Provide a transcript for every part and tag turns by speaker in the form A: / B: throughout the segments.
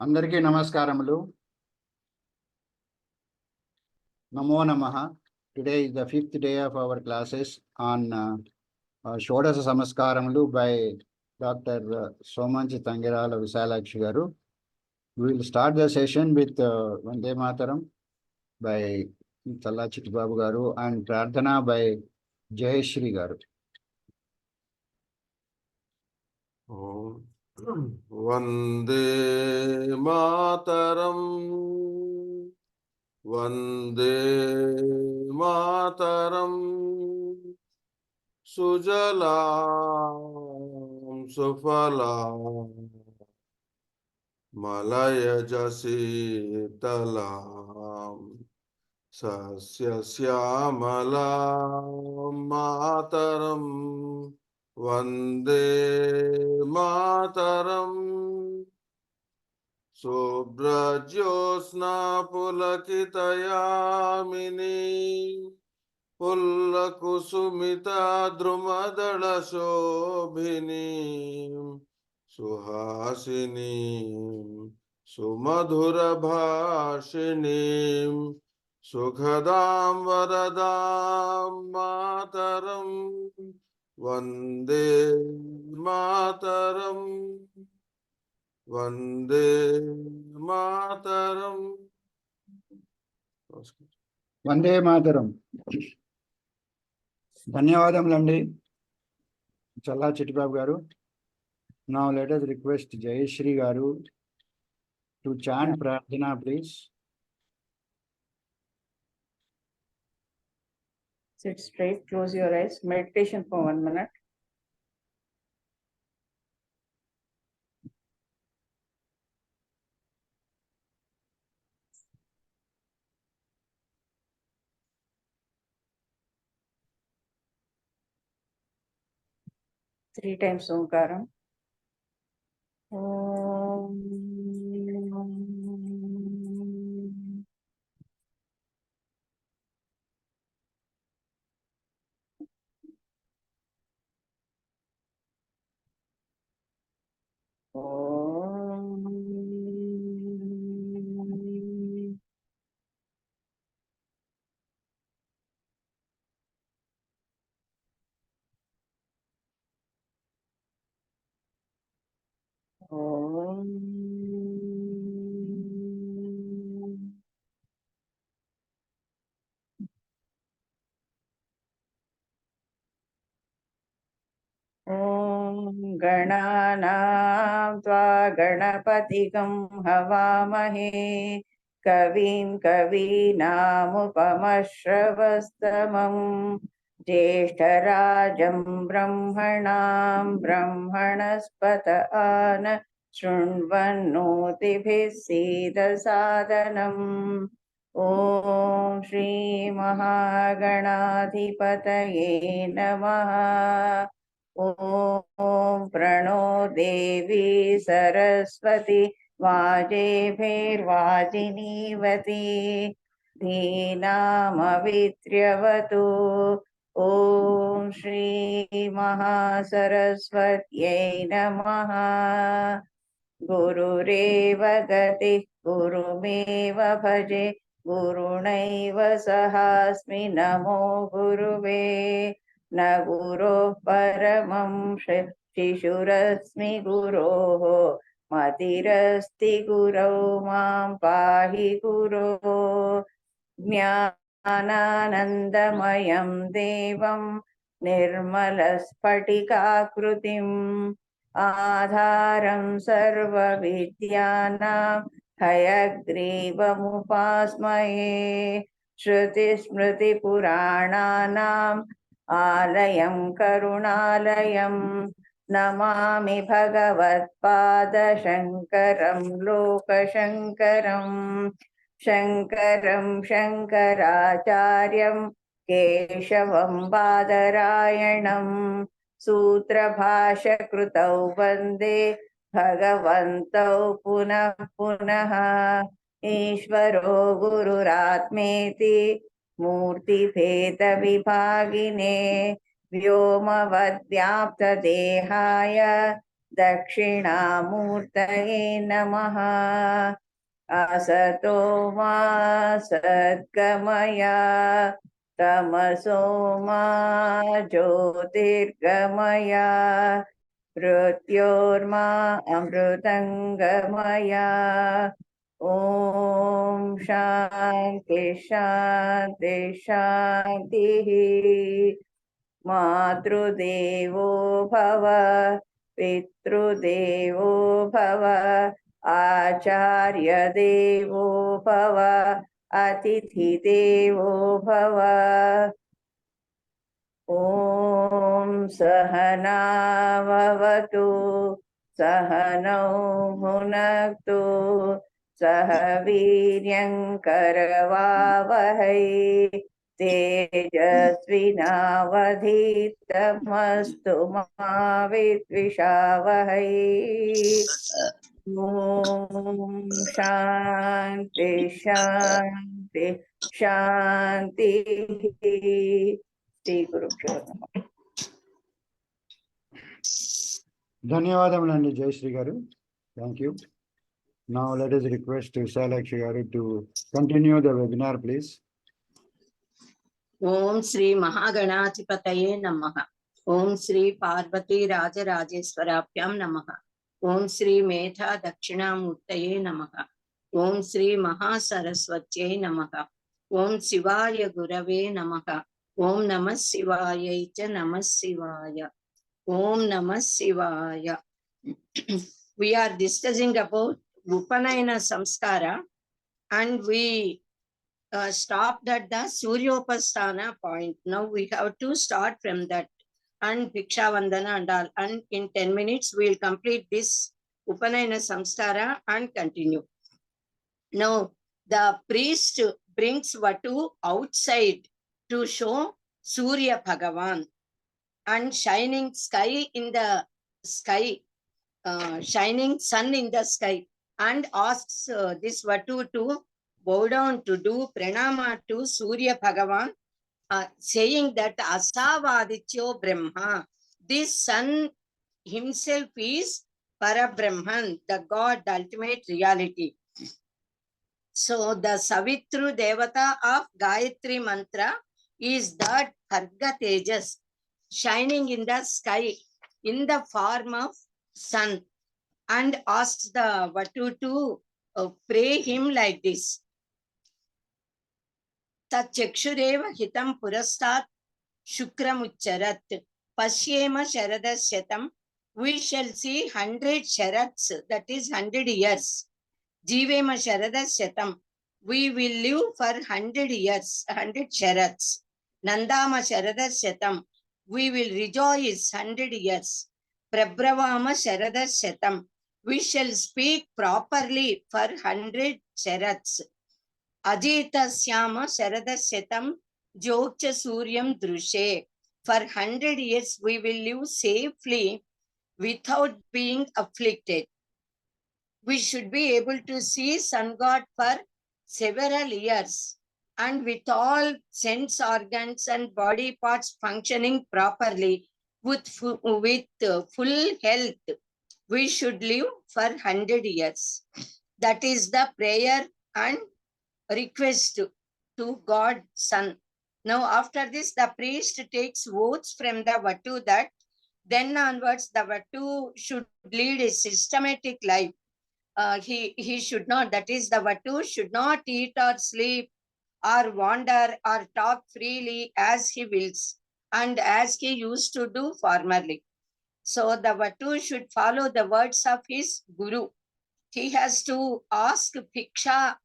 A: అందరికీ నమస్కారములు. Namo Namaha. Today is the 5th day of our classes on Shodasa Samskaramulu by Dr. Somanchi Tangirala Visalakshi garu. We will start the session with Vande Mataram by Visalakshi Babu garu and Prarthana by Jayashri garu.
B: Vande Mataram, Vande Mataram, Sujalam Sufalam, Malaya Jasitalam, Sasya Syamalam Mataram, Vande Mataram, Subrajyosna Pulakitayamini, Pullakusumita Drumadala Shobhini, Suhasini, Sumadhura Bhashini, Sukhadam Varadam Mataram, Vande Mataram, Vande Mataram.
A: Vande Mataram. ధన్యవాదములండి చల్లా చిట్టిబాబు గారు. Now let us request Jayashri garu to chant Prarthana, please.
C: Sit straight, close your eyes, meditation for 1 minute. Three times Omkaram. Om. गणानां त्वा गणपतिगं हवामहे कविं कवीनामुपमश्रवस्तमं ज्येष्ठराजं ब्रह्मणां ब्रह्मणस्पत आन शृण्वन्नोतिभिः सीदसादनम् ॐ श्री महागणाधिपतये नमः। ॐ प्रणो देवी सरस्वती वाजेभिर्वाजिनीवती धीनामवित्र्यवतु। ॐ श्री महासरस्वत्यै नमः। गुरुरेव गतिः गुरुमेव भजे गुरुणैव सहास्मि नमो गुरुवे न गुरोः परमं शिशुरस्मि गुरोः मतिरस्ति गुरौ मां पाहि गुरो ज्ञानानन्दमयं देवं निर्मलस्फटिकाकृतिम् आधारं सर्वविद्यानां हयग्रीवमुपास्महे श्रुतिस्मृतिपुराणानाम् आलयं करुणालयं नमामि भगवत्पादशङ्करं लोकशङ्करं शङ्करं शङ्कराचार्यं केशवं बादरायणं सूत्रभाष्यकृतौ वन्दे भगवन्तौ पुनः पुनः ईश्वरो गुरुरात्मेति मूर्तिभेदविभागिने व्योमवद्व्याप्तदेहाय दक्षिणामूर्तये नमः असतो मा सद्गमय तमसो मा ज्योतिर्गमय मृत्योर्मा अमृतङ्गमय ॐ शान्ति शान्ति शान्तिः मातृदेवो भव पितृदेवो भव आचार्यदेवो भव अतिथिदेवो भव ॐ सहनाववतु सहनौ भुनक्तु सह वीर्यङ्करवावहै तेजस्विनावधीतमस्तु मा विद्विषावहै ॐ शान्ति शान्ति शान्तिः श्रीगुरुभ्यो नमः
A: ధన్యవాదములండి జయశ్రీ గారు. Thank you. Now let us request Visalakshi garu to continue the webinar, please.
D: ఓం శ్రీ మహాగణాధిపతయే నమః. ఓం శ్రీ పార్వతీ రాజరాజేశ్వరాభ్యాం నమః. ఓం శ్రీ మేధా దక్షిణామూర్తయే నమః. ఓం శ్రీ మహాసరస్వత్యై నమః. ఓం శివాయ గురవే నమః. ఓం నమః శివాయై చ నమః శివాయ. ఓం నమః శివాయ. We are discussing about Upanayana Samskara and we stopped at the Suryopasthana point. Now we have to start from that and Bhiksha Vandana and all. And in 10 minutes we will complete this Upanayana Samskara and continue. Now the priest brings Vatu outside to show Surya Bhagavan and shining sky in the sky, shining sun in the sky, and asks this Vatu to bow down to do pranama to Surya Bhagavan, saying that Asavadityo Brahma, this sun himself is Parabrahman, the God, the ultimate reality. So the Savitru Devata of Gayatri Mantra is that Bharga Tejas shining in the sky in the form of sun, and asks the Vatu to pray him like this. Tatchakshureva hitam purastat shukramucharat pashyema sharadasyatam. We shall see 100 sharats, that is 100 years. Jivema sharadasyatam. We will live for 100 years, 100 sharats. Nandama sharadasyatam. We will rejoice 100 years. Prabravama sharadasyatam. We shall speak properly for 100 sharats. Ajita Syama Sharadasyatam Jokcha Suryam Drushe. For 100 years we will live safely without being afflicted. We should be able to see sun god for several years and with all sense organs and body parts functioning properly with full health. We should live for 100 years. That is the prayer and request to God Son. Now after this the priest takes oaths from the Vatu that then onwards the Vatu should lead a systematic life. He should not, that is the Vatu should not eat or sleep or wander or talk freely as he wills and as he used to do formerly. So the Vatu should follow the words of his Guru. He has to ask Bhiksha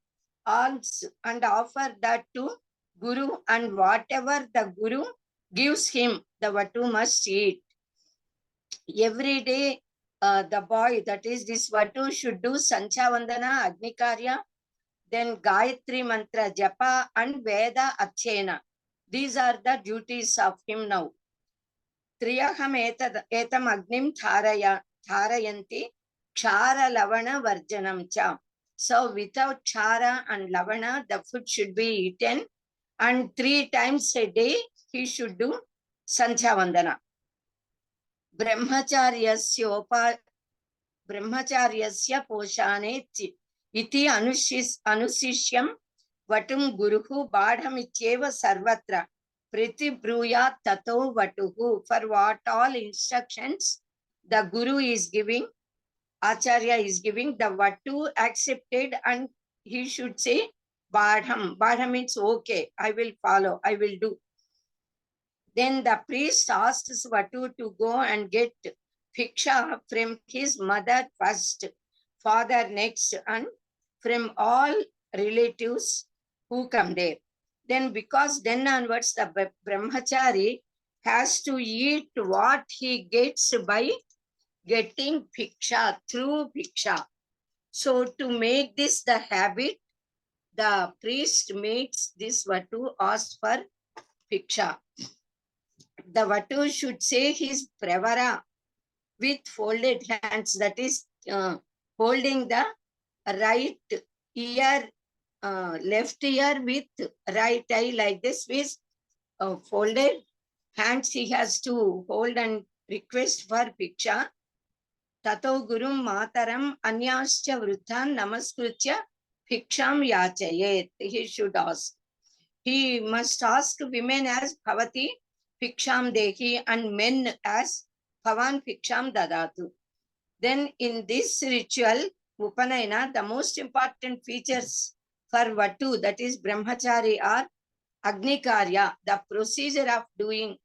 D: alms and offer that to Guru, and whatever the Guru gives him, the Vatu must eat. Every day the boy, that is this Vatu, should do Sancha Vandana, Agnikarya, then Gayatri Mantra Japa and Veda Achyayana. These are the duties of him now. Triyaham etam agnim tharayanti kshara lavana varjanam cha. So without kshara and lavana, the food should be eaten, and 3 times a day he should do Sancha Vandana. Brahmacharyasyopa brahmacharyasya poshane iti anusishyam vatum guruhu badham ityeva sarvatra pratibhruyat tato vatuhu. For what all instructions the guru is giving, acharya is giving, the vatu accepted and he should say badham. Badham means okay, I will follow, I will do. Then the priest asks vatu to go and get bhiksha from his mother first, father next, and from all relatives who come there. Then because then onwards the brahmachari has to eat what he gets by getting bhiksha, through bhiksha. So to make this the habit, the priest makes this vatu ask for bhiksha. The vatu should say his pravara with folded hands, that is holding the right ear, left ear with right eye like this, with folded hands he has to hold and request for bhiksha. Tato gurum mataram anyascha vrutan namaskritya bhiksham yachayet. He should ask. He must ask women as bhavati bhiksham dehi and men as bhavan bhiksham dadatu. Then in this ritual, Upanayana, the most important features for vatu, that is brahmachari, are agnikarya, the procedure of doing,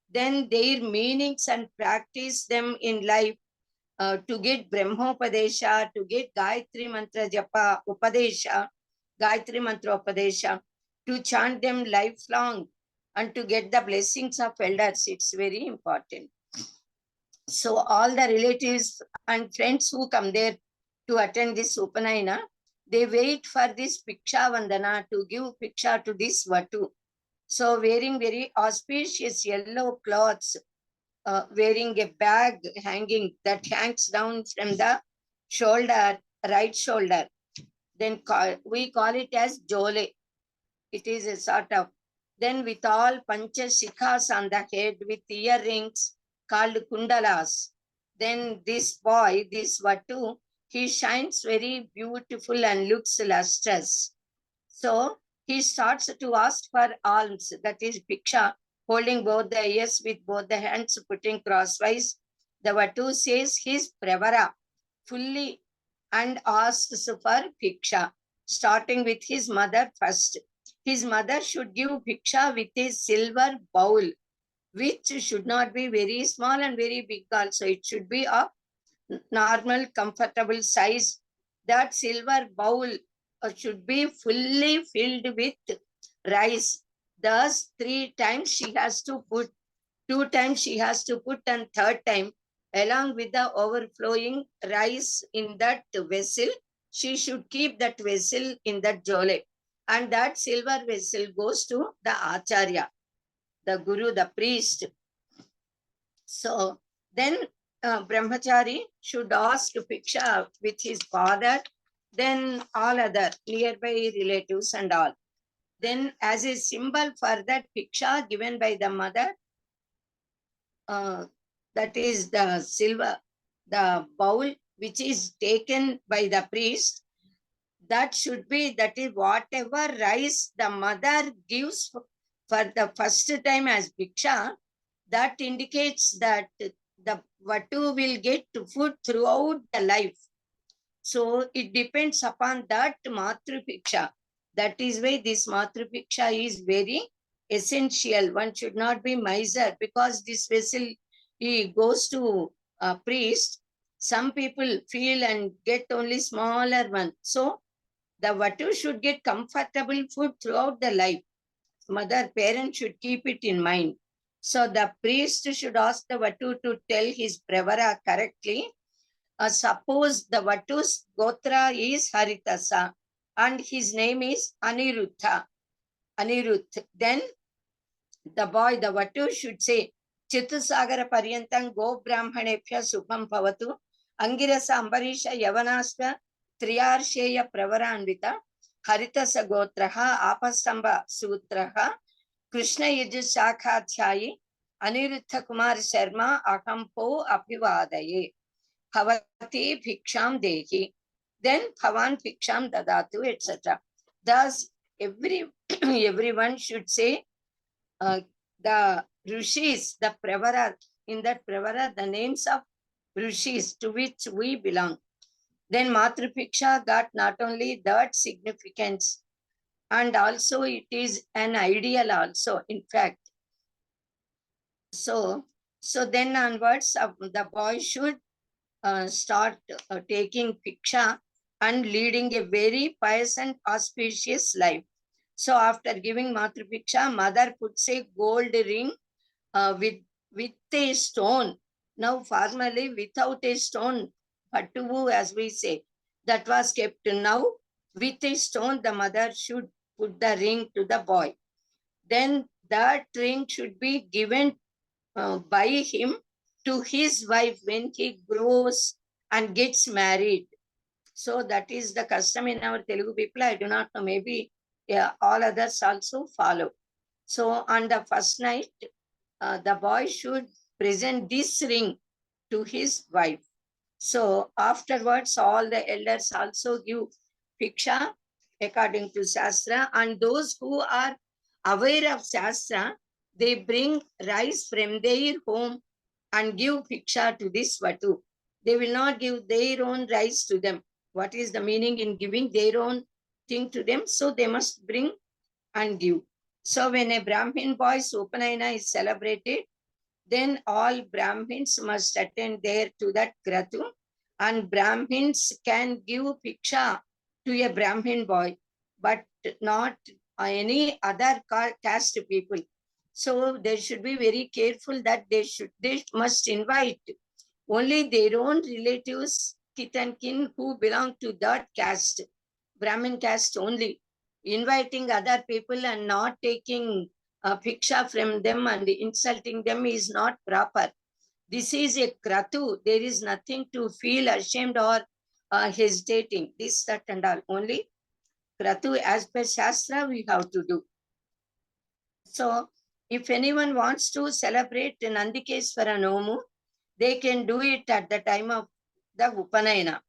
D: then their meanings and practice them in life, to get brahmopadesha, to get Gayatri mantra japa upadesha, Gayatri mantra upadesha, to chant them lifelong and to get the blessings of elders. It's very important. So all the relatives and friends who come there to attend this Upanayana, they wait for this Bhiksha Vandana to give Bhiksha to this Vatu. So wearing very auspicious yellow clothes, wearing a bag hanging that hangs down from the shoulder, right shoulder. Then we call it as jole. It is a sort of, then with all pancha shikhas on the head, with earrings called kundalas. Then this boy, this vatu, he shines very beautiful and looks lustrous. So he starts to ask for alms, that is bhiksha, holding both the ears with both the hands putting crosswise. The vatu says his pravara fully and asks for bhiksha, starting with his mother first. His mother should give bhiksha with a silver bowl, which should not be very small and very big also. It should be of normal, comfortable size. That silver bowl should be fully filled with rice. Thus, 3 times she has to put, 2 times she has to put, and 3rd time, along with the overflowing rice in that vessel, she should keep that vessel in that jole. And that silver vessel goes to the acharya, the guru, the priest. So then brahmachari should ask bhiksha with his father, then all other nearby relatives and all. Then as a symbol for that bhiksha given by the mother, that is the silver, the bowl which is taken by the priest, that should be, that is whatever rice the mother gives for the first time as bhiksha, that indicates that the vatu will get food throughout the life. So it depends upon that matru bhiksha. That is why this matru bhiksha is very essential. One should not be miser, because this vessel, he goes to a priest. Some people feel and get only smaller one. So the vatu should get comfortable food throughout the life. Mother, parent should keep it in mind. So the priest should ask the vatu to tell his pravara correctly. Suppose the vatu's gotra is Haritasa and his name is Aniruddha. Then the boy, the vatu, should say, Chitusagara Paryantam Go Brahmanebhya Sukham Bhavatu Angirasa Ambarisha Yavanasva Triyarsheya Pravaranvita Haritasa Gotraha Apastamba Sutraha Krishna Yaju Shakhathyayi Aniruddha Kumar Sharma Akampo Apivadaye. bhavati bhiksham dehi. Then bhavan bhiksham dadatu, etc. Thus, everyone should say the rishis, the pravara, in that pravara, the names of rishis to which we belong. Then Matrupiksha got not only that significance, and also it is an ideal also, in fact. So then onwards, the boy should start taking Piksha and leading a very pious and auspicious life. So after giving Matrupiksha, mother puts a gold ring with a stone. Now formerly without a stone, Pattuvu as we say, that was kept. Now with a stone, the mother should put the ring to the boy. Then that ring should be given by him to his wife when he grows and gets married. So that is the custom in our Telugu people. I do not know, maybe all others also follow. So on the first night, the boy should present this ring to his wife. So afterwards, all the elders also give Piksha according to Shastra, and those who are aware of Shastra, they bring rice from their home and give Piksha to this Vatu. They will not give their own rice to them. What is the meaning in giving their own thing to them? So they must bring and give. So when a Brahmin boy's Upanayana is celebrated, then all Brahmins must attend there to that Kratu, and Brahmins can give Piksha to a Brahmin boy, but not any other caste people. So they should be very careful that they must invite only their own relatives, kith and kin who belong to that caste, Brahmin caste only. Inviting other people and not taking Piksha from them and insulting them is not proper. This is a kratu. There is nothing to feel ashamed or hesitating. This, that and all. Only kratu as per Shastra we have to do. So if anyone wants to celebrate Nandikeswara Nomu, they can do it at the time of the Upanayana.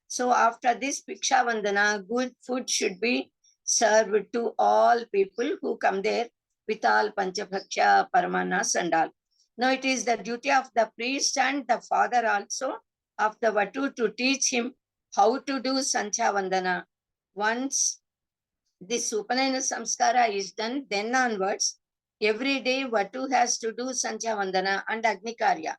D: So after this Piksha Vandana, good food should be served to all people who come there with all Panchabhaksha, Paramanas and all. Now it is the duty of the priest and the father also of the Vatu to teach him how to do Sancha Vandana. Once this Upanayana Samskara is done, then onwards, every day Vatu has to do Sancha Vandana and Agnikarya.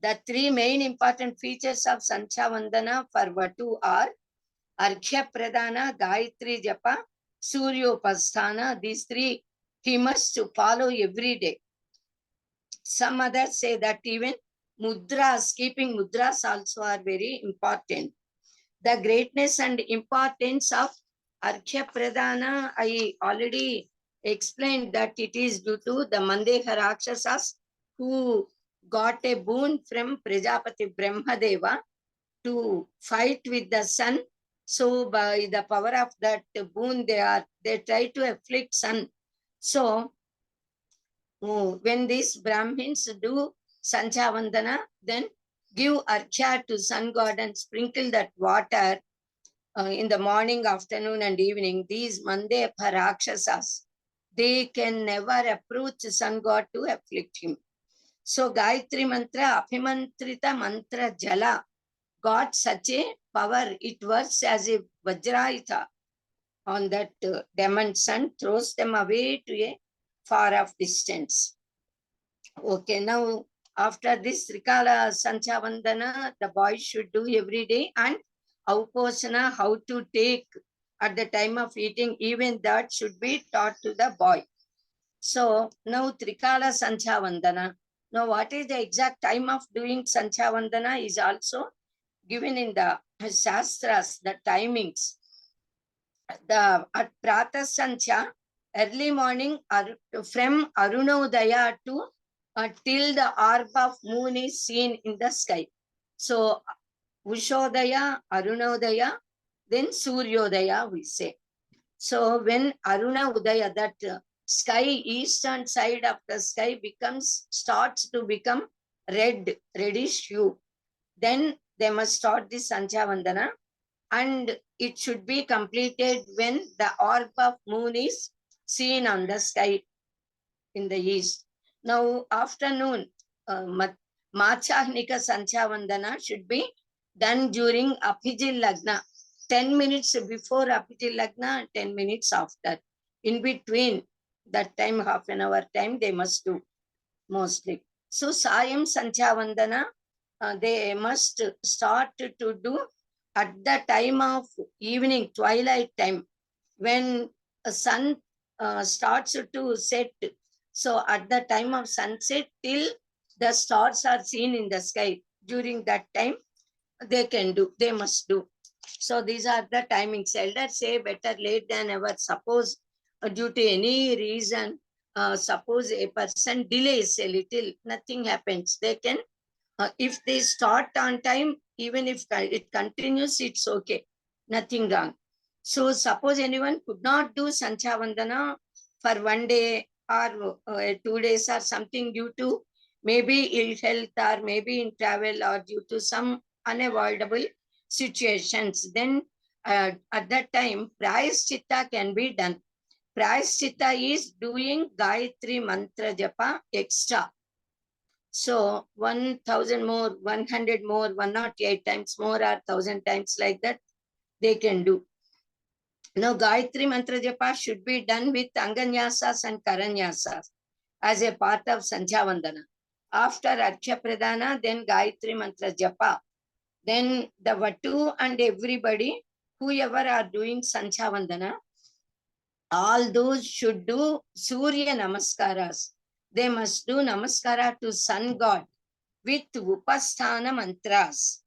D: The three main important features of Sancha Vandana for Vatu are Arghya Pradana, Gayatri Japa, Suryopasthana. These three he must follow every day. Some others say that even mudras, keeping mudras also are very important. The greatness and importance of Arghya Pradana, I already explained that it is due to the Mandeha Rakshasas who got a boon from Prajapati Brahmadeva to fight with the sun. So by the power of that boon, they try to afflict sun. So when these Brahmins do Sancha Vandana, then give Arghya to sun god and sprinkle that water in the morning, afternoon and evening. These Mandeha Rakshasas, they can never approach sun god to afflict him. So Gayatri Mantra, Abhimantrita Mantra Jala got such a power. It works as a Vajrayuta on that demon sun, throws them away to a far off distance. Okay, now after this Trikala Sancha Vandana, the boy should do every day, and Auposana, how to take at the time of eating, even that should be taught to the boy. So now Trikala Sancha Vandana. Now what is the exact time of doing Sancha Vandana is also given in the Shastras, the timings. At Prata Sancha, early morning from Arunodaya to till the orb of moon is seen in the sky. So Ushodaya, Arunodaya, then Suryodaya we say. So when Aruna Udaya, that sky, eastern side of the sky starts to become reddish hue, then they must start the Sancha Vandana, and it should be completed when the orb of moon is seen on the sky in the east. Now, afternoon, Machahnika Sancha Vandana should be done during Apijil Lagna, 10 minutes before Apijil Lagna, 10 minutes after. In between that time, half an hour time, they must do mostly. So, Sayam Sancha Vandana, they must start to do at the time of evening, twilight time, when the sun starts to set. So at the time of sunset till the stars are seen in the sky, during that time they can do, they must do. So these are the timings. Elders say better late than ever. Suppose due to any reason, suppose a person delays a little, nothing happens. They can, if they start on time, even if it continues, it's okay, nothing wrong. So suppose anyone could not do Sancha Vandana for 1 day or 2 days or something, due to maybe ill health or maybe in travel or due to some unavoidable situations, then at that time Prayaschitta can be done. Prayaschitta is doing Gayatri Mantra Japa extra. So 1000 more, 100 more, 108 times more or 1000 times, like that they can do. Now Gayatri Mantra Japa should be done with Anganyasas and Karanyasas as a part of Sancha Vandana. After Archa Pradana, then Gayatri Mantra Japa. Then the Vatu and everybody, whoever are doing Sancha Vandana, all those should do Surya Namaskaras. They must do Namaskara to Sun God with Upasthana mantras.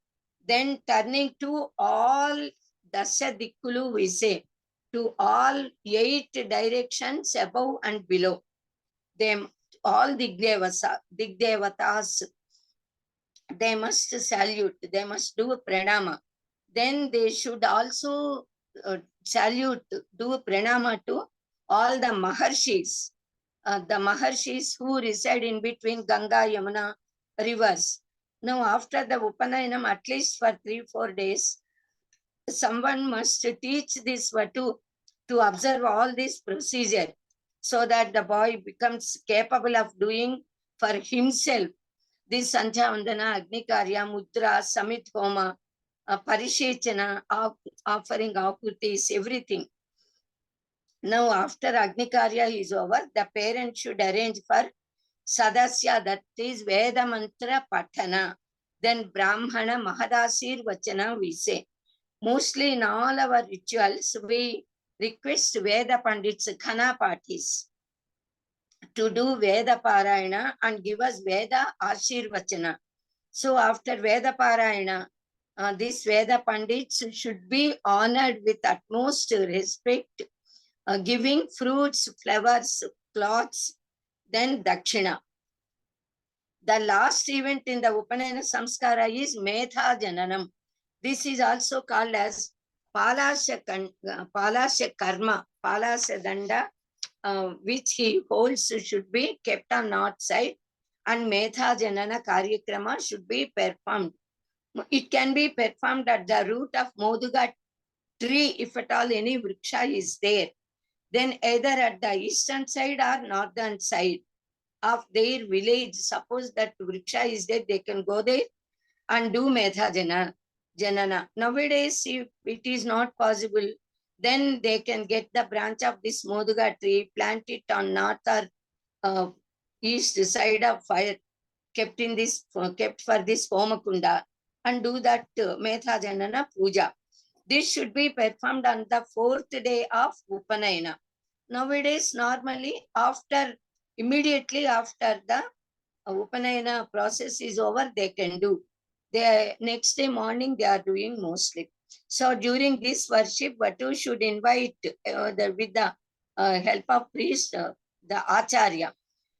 D: Then turning to all Dasha Dikkulu, we say, to all 8 directions above and below. Them all Digdevatas, they must salute, they must do pranama. Then they should also salute, do pranama to all the Maharshis, the Maharshis who reside in between Ganga, Yamuna rivers. Now, after the Upanayinam, at least for 3-4 days, someone must teach this Vatu to observe all this procedure, so that the boy becomes capable of doing for himself this Sancha Vandana, Agni Karya, Mudra, Samit Homa, Parishechana, offering Akutis, everything. Now, after Agni Karya is over, the parent should arrange for Sadasya, that is Veda Mantra Patana. Then Brahmana Mahadasir Vachana, we say. Mostly in all our rituals, we request Veda Pandits, Khana parties, to do Veda Parayana and give us Veda Ashirvachana. So after Veda Parayana, these Veda Pandits should be honored with utmost respect, giving fruits, flowers, cloths, then Dakshina. The last event in the Upanayana Samskara is Metha Jananam. This is also called as Palasya Karma, Palasya Danda, which he holds should be kept on north side, and Metha Janana Karyakrama should be performed. It can be performed at the root of Moduga tree, if at all any vriksha is there. Then either at the eastern side or northern side of their village. Suppose that vriksha is there, they can go there and do Metha Janana. Nowadays, if it is not possible, then they can get the branch of this Moduga tree, plant it on north or east side of fire, kept for this Homakunda, and do that Metha Janana Puja. This should be performed on the 4th day of Upanayana. Nowadays, normally immediately after the Upanayana process is over, they can do. The next day morning, they are doing mostly. So during this worship, Vatu should invite with the help of priest, the Acharya,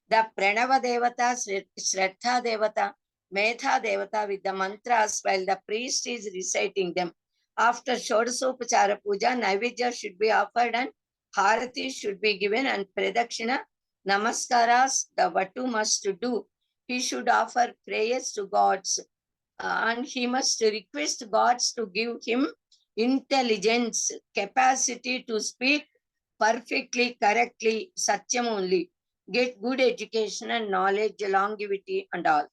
D: the Pranava Devata, Shraddha Devata, Metha Devata with the mantras while the priest is reciting them. After Shodasopachara Puja, Naivedya should be offered and Harati should be given, and Pradakshina, Namaskaras, the Vatu must do. He should offer prayers to gods and he must request gods to give him intelligence, capacity to speak perfectly, correctly, satyam only, get good education and knowledge, longevity and all.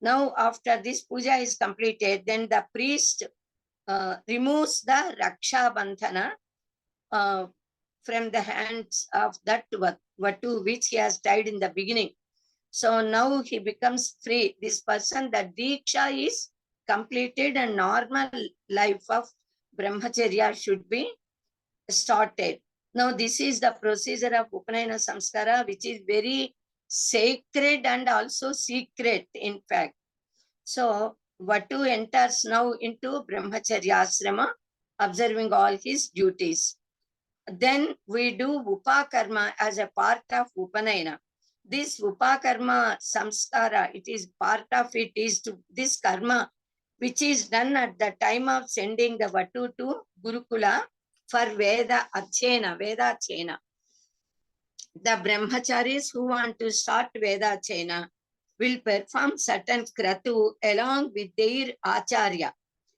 D: Now, after this puja is completed, then the priest removes the Raksha Bandhana from the hands of that Vatu, which he has tied in the beginning. So now he becomes free. This person, the Diksha is completed and normal life of Brahmacharya should be started. Now this is the procedure of Upanayana Samskara, which is very sacred and also secret, in fact. So Vatu enters now into Brahmacharya ashrama, observing all his duties. Then we do Upakarma as a part of Upanayana. This Upakarma Samskara, it is part of it is to this karma, which is done at the time of sending the Vatu to Gurukula for Veda Achena, Veda Achena. The Brahmacharis who want to start Veda Achena will perform certain kratu along with their Acharya.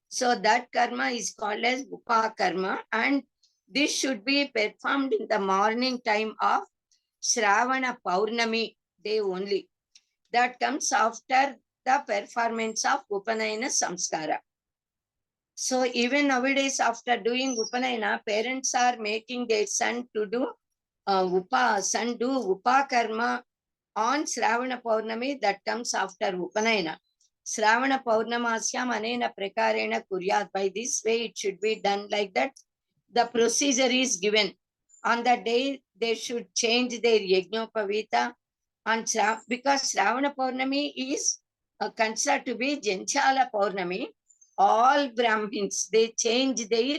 D: So that karma is called as Upakarma, and this should be performed in the morning time of Shravana Paurnami day only. That comes after the performance of Upanayana Samskara. So even nowadays, after doing Upanayana, parents are making their son to do Upakarma on Shravana Paurnami that comes after Upanayana. Shravana Paurnamasyam anena prakarena kuryat. By this way, it should be done like that. The procedure is given. On that day, they should change their Yajnopavita. And because Shravana Paurnami is considered to be Janchala Paurnami, all Brahmins, they change their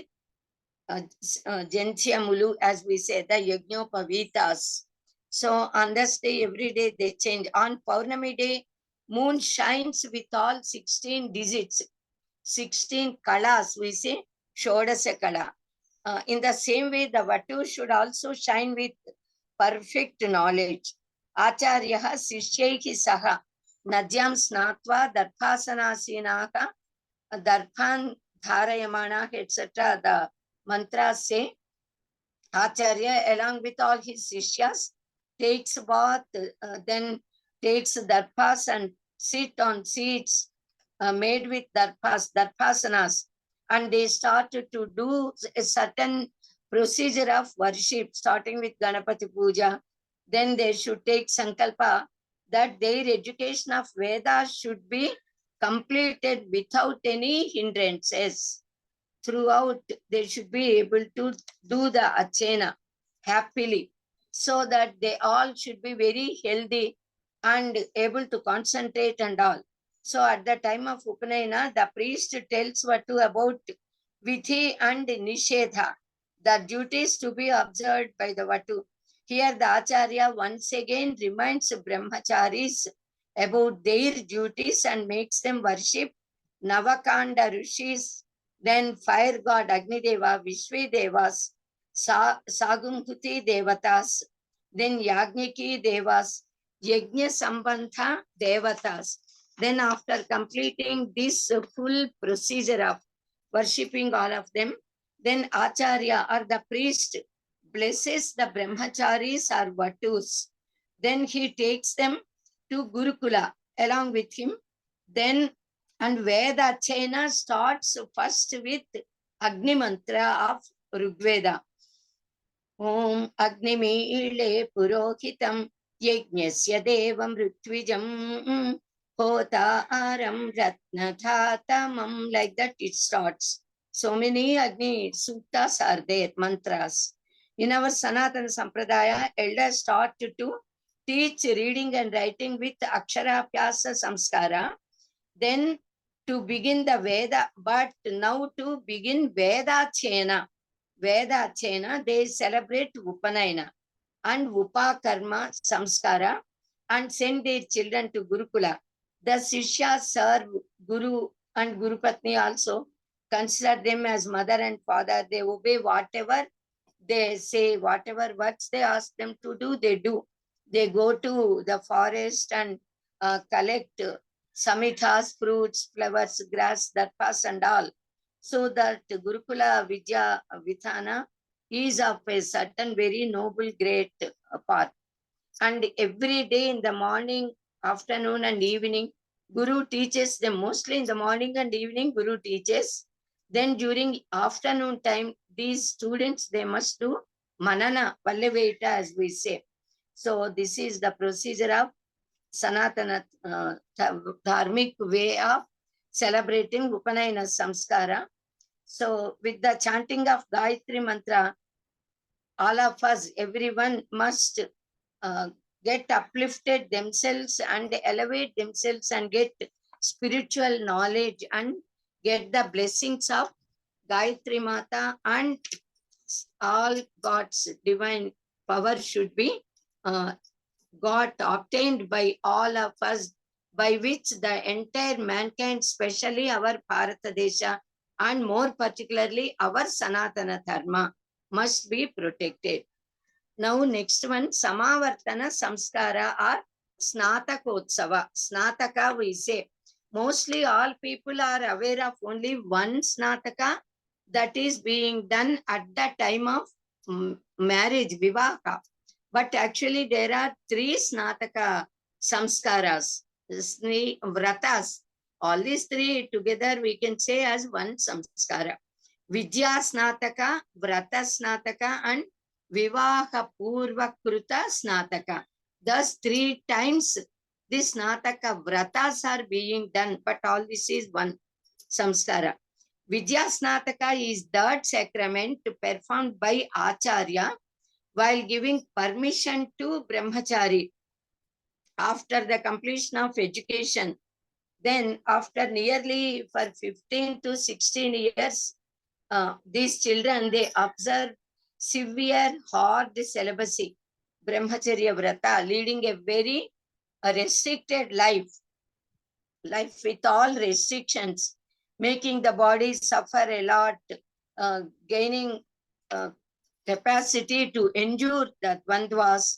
D: Jantyamulu, as we say, the Yajnopavitas. So on this day, every day they change. On Paurnami day, moon shines with all 16 digits, 16 kalas, we say, Shodasa kala. In the same way, the Vatu should also shine with perfect knowledge. Acharyaha Sishyaihi Saha Nadyam Snatva Darphasanasinaha Darphan Dharayamana, etc. The mantras say, Acharya, along with all his Sishyas, takes bath, then takes darpas and sit on seats made with darpasanas, and they started to do a certain procedure of worship, starting with Ganapati Puja. Then they should take Sankalpa that their education of Vedas should be completed without any hindrances. Throughout, they should be able to do the Achena happily, so that they all should be very healthy and able to concentrate and all. So at the time of Upanayana, the priest tells Vatu about Vidhi and Nishedha, the duties to be observed by the Vatu. Here the Acharya once again reminds Brahmacharis about their duties and makes them worship Navakanda Rishis, then fire god Agnideva, Vishvedevas, Sagumhuti Devatas, then Yagniki Devas, Yajna Sambandha Devatas. Then after completing this full procedure of worshipping all of them, then Acharya or the priest blesses the Brahmacharis or Vatus. Then he takes them to Gurukula along with him. Then and Veda Chena starts first with Agni Mantra of Rigveda. Om Agni Meele Purohitam Yajnasya Devam Ritvijam Hota Aram Ratnathatamam. Like that it starts. So many Agni Suktas are there, mantras. In our Sanatana Sampradaya, elders start to teach reading and writing with Akshara Pyasa Samskara. Then to begin the Veda, but now to begin Veda Chena, they celebrate Upanayana and Upakarma Samskara and send their children to Gurukula. The Sishyas serve Guru and Guru Patni also, consider them as mother and father. They obey whatever they say, whatever works they ask them to do, they do. They go to the forest and collect samithas, fruits, flowers, grass, darpas and all. So that Gurukula Vidya Vithana is of a certain very noble great path. And every day in the morning, afternoon and evening, Guru teaches them. Mostly in the morning and evening, Guru teaches. Then during afternoon time, these students, they must do manana, Vallaveta as we say. So this is the procedure of Sanatana dharmic way of celebrating Upanayana Samskara. So with the chanting of Gayatri Mantra, all of us, everyone must get uplifted themselves and elevate themselves and get spiritual knowledge and get the blessings of Gayatri Mata, and all God's divine power should be got obtained by all of us, by which the entire mankind, especially our Bharata Desha and more particularly our Sanatana Dharma, must be protected. Now next one, Samavartana Samskara or Snatakotsava. Snataka we say. Mostly all people are aware of only one Snataka, that is being done at the time of marriage, Vivaha. But actually there are 3 Snataka Samskaras, 3 Vratas. All these 3 together we can say as one Samskara. Vidya Snataka, Vrata Snataka and Vivaha Purva Kruta Snataka. Thus 3 times this Snataka Vratas are being done, but all this is one Samskara. Vidya Snataka is that sacrament performed by Acharya while giving permission to Brahmachari after the completion of education. Then after nearly for 15 to 16 years, these children, they observe severe hard celibacy, Brahmacharya Vrata, leading a very restricted life with all restrictions, making the body suffer a lot, gaining capacity to endure the Dvandvas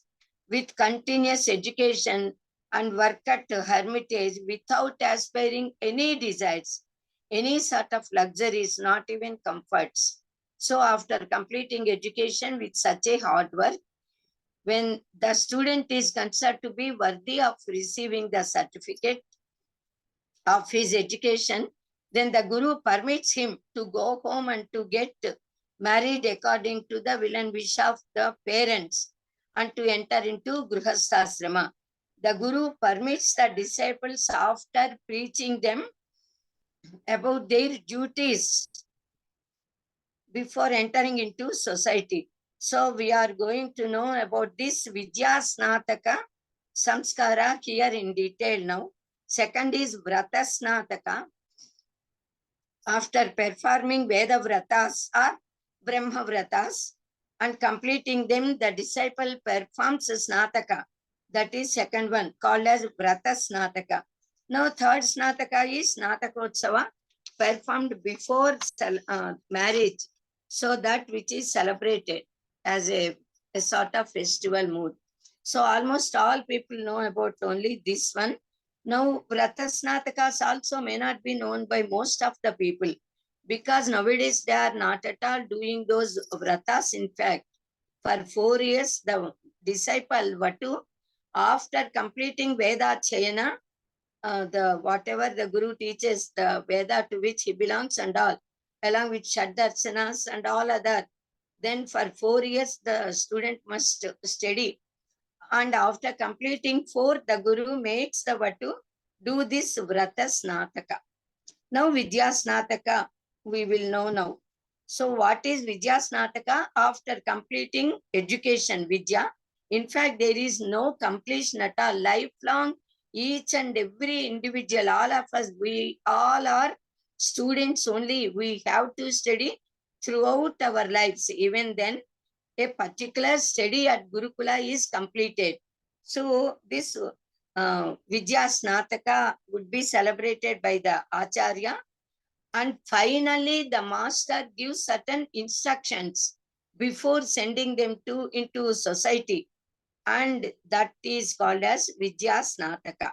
D: with continuous education and work at hermitage without aspiring any desires, any sort of luxuries, not even comforts. So after completing education with such a hard work, when the student is considered to be worthy of receiving the certificate of his education, then the Guru permits him to go home and to get married according to the will and wish of the parents and to enter into Grihasthasrama. The Guru permits the disciples after preaching them about their duties before entering into society. So we are going to know about this Vidya Snataka Samskara here in detail now. Second is Vrata Snataka. After performing Veda Vratas or Brahma Vratas and completing them, the disciple performs Snataka. That is second one, called as Vrata Snataka. Now third Snataka is Snatakotsava, performed before marriage. So that which is celebrated as a sort of festival mood. So almost all people know about only this one. Now Vrata Snatakas also may not be known by most of the people, because nowadays they are not at all doing those Vratas. In fact, for 4 years, the disciple Vatu, after completing Veda Chayana, the whatever the Guru teaches, the Veda to which he belongs and all, along with Shaddarsanas and all other, then for 4 years the student must study. And after completing 4, the Guru makes the Vatu do this Vrata Snataka. Now Vidya Snataka we will know now. So what is Vidya Snataka? After completing education, Vidya, in fact there is no completion at all. Lifelong, each and every individual, all of us, we all are students only. We have to study throughout our lives. Even then, a particular study at Gurukula is completed. So this Vidya Snataka would be celebrated by the Acharya. And finally, the master gives certain instructions before sending them into society. And that is called as Vidya Snataka.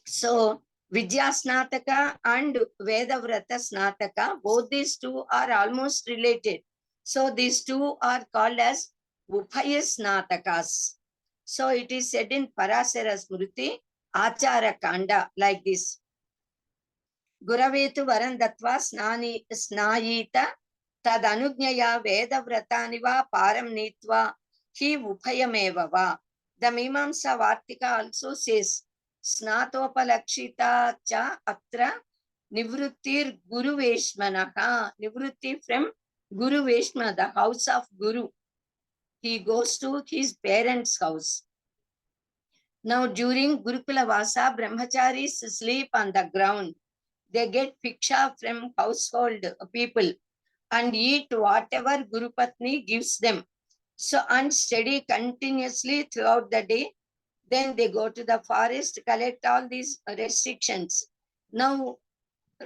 D: So Vidya Snataka and Vedavrata Snataka, both these two are almost related. So these two are called as Upaya Snatakas. So it is said in Parasara Smruti, Achara Kanda, like this. Guravetu Varandatva Snayita Tad Anugnaya Vedavrataniva Param Nitva Hi Upayameva Va. The Mimamsa Vartika also says, Snatopalakshita cha atra nivrittir Guru Veshmanaha. Nivritti from Guru Veshma, the house of Guru. He goes to his parents' house. Now during Gurukula Vasa, brahmacharis sleep on the ground. They get bhiksha from household people and eat whatever Guru Patni gives them. So and study continuously throughout the day. Then they go to the forest, collect all these restrictions. Now,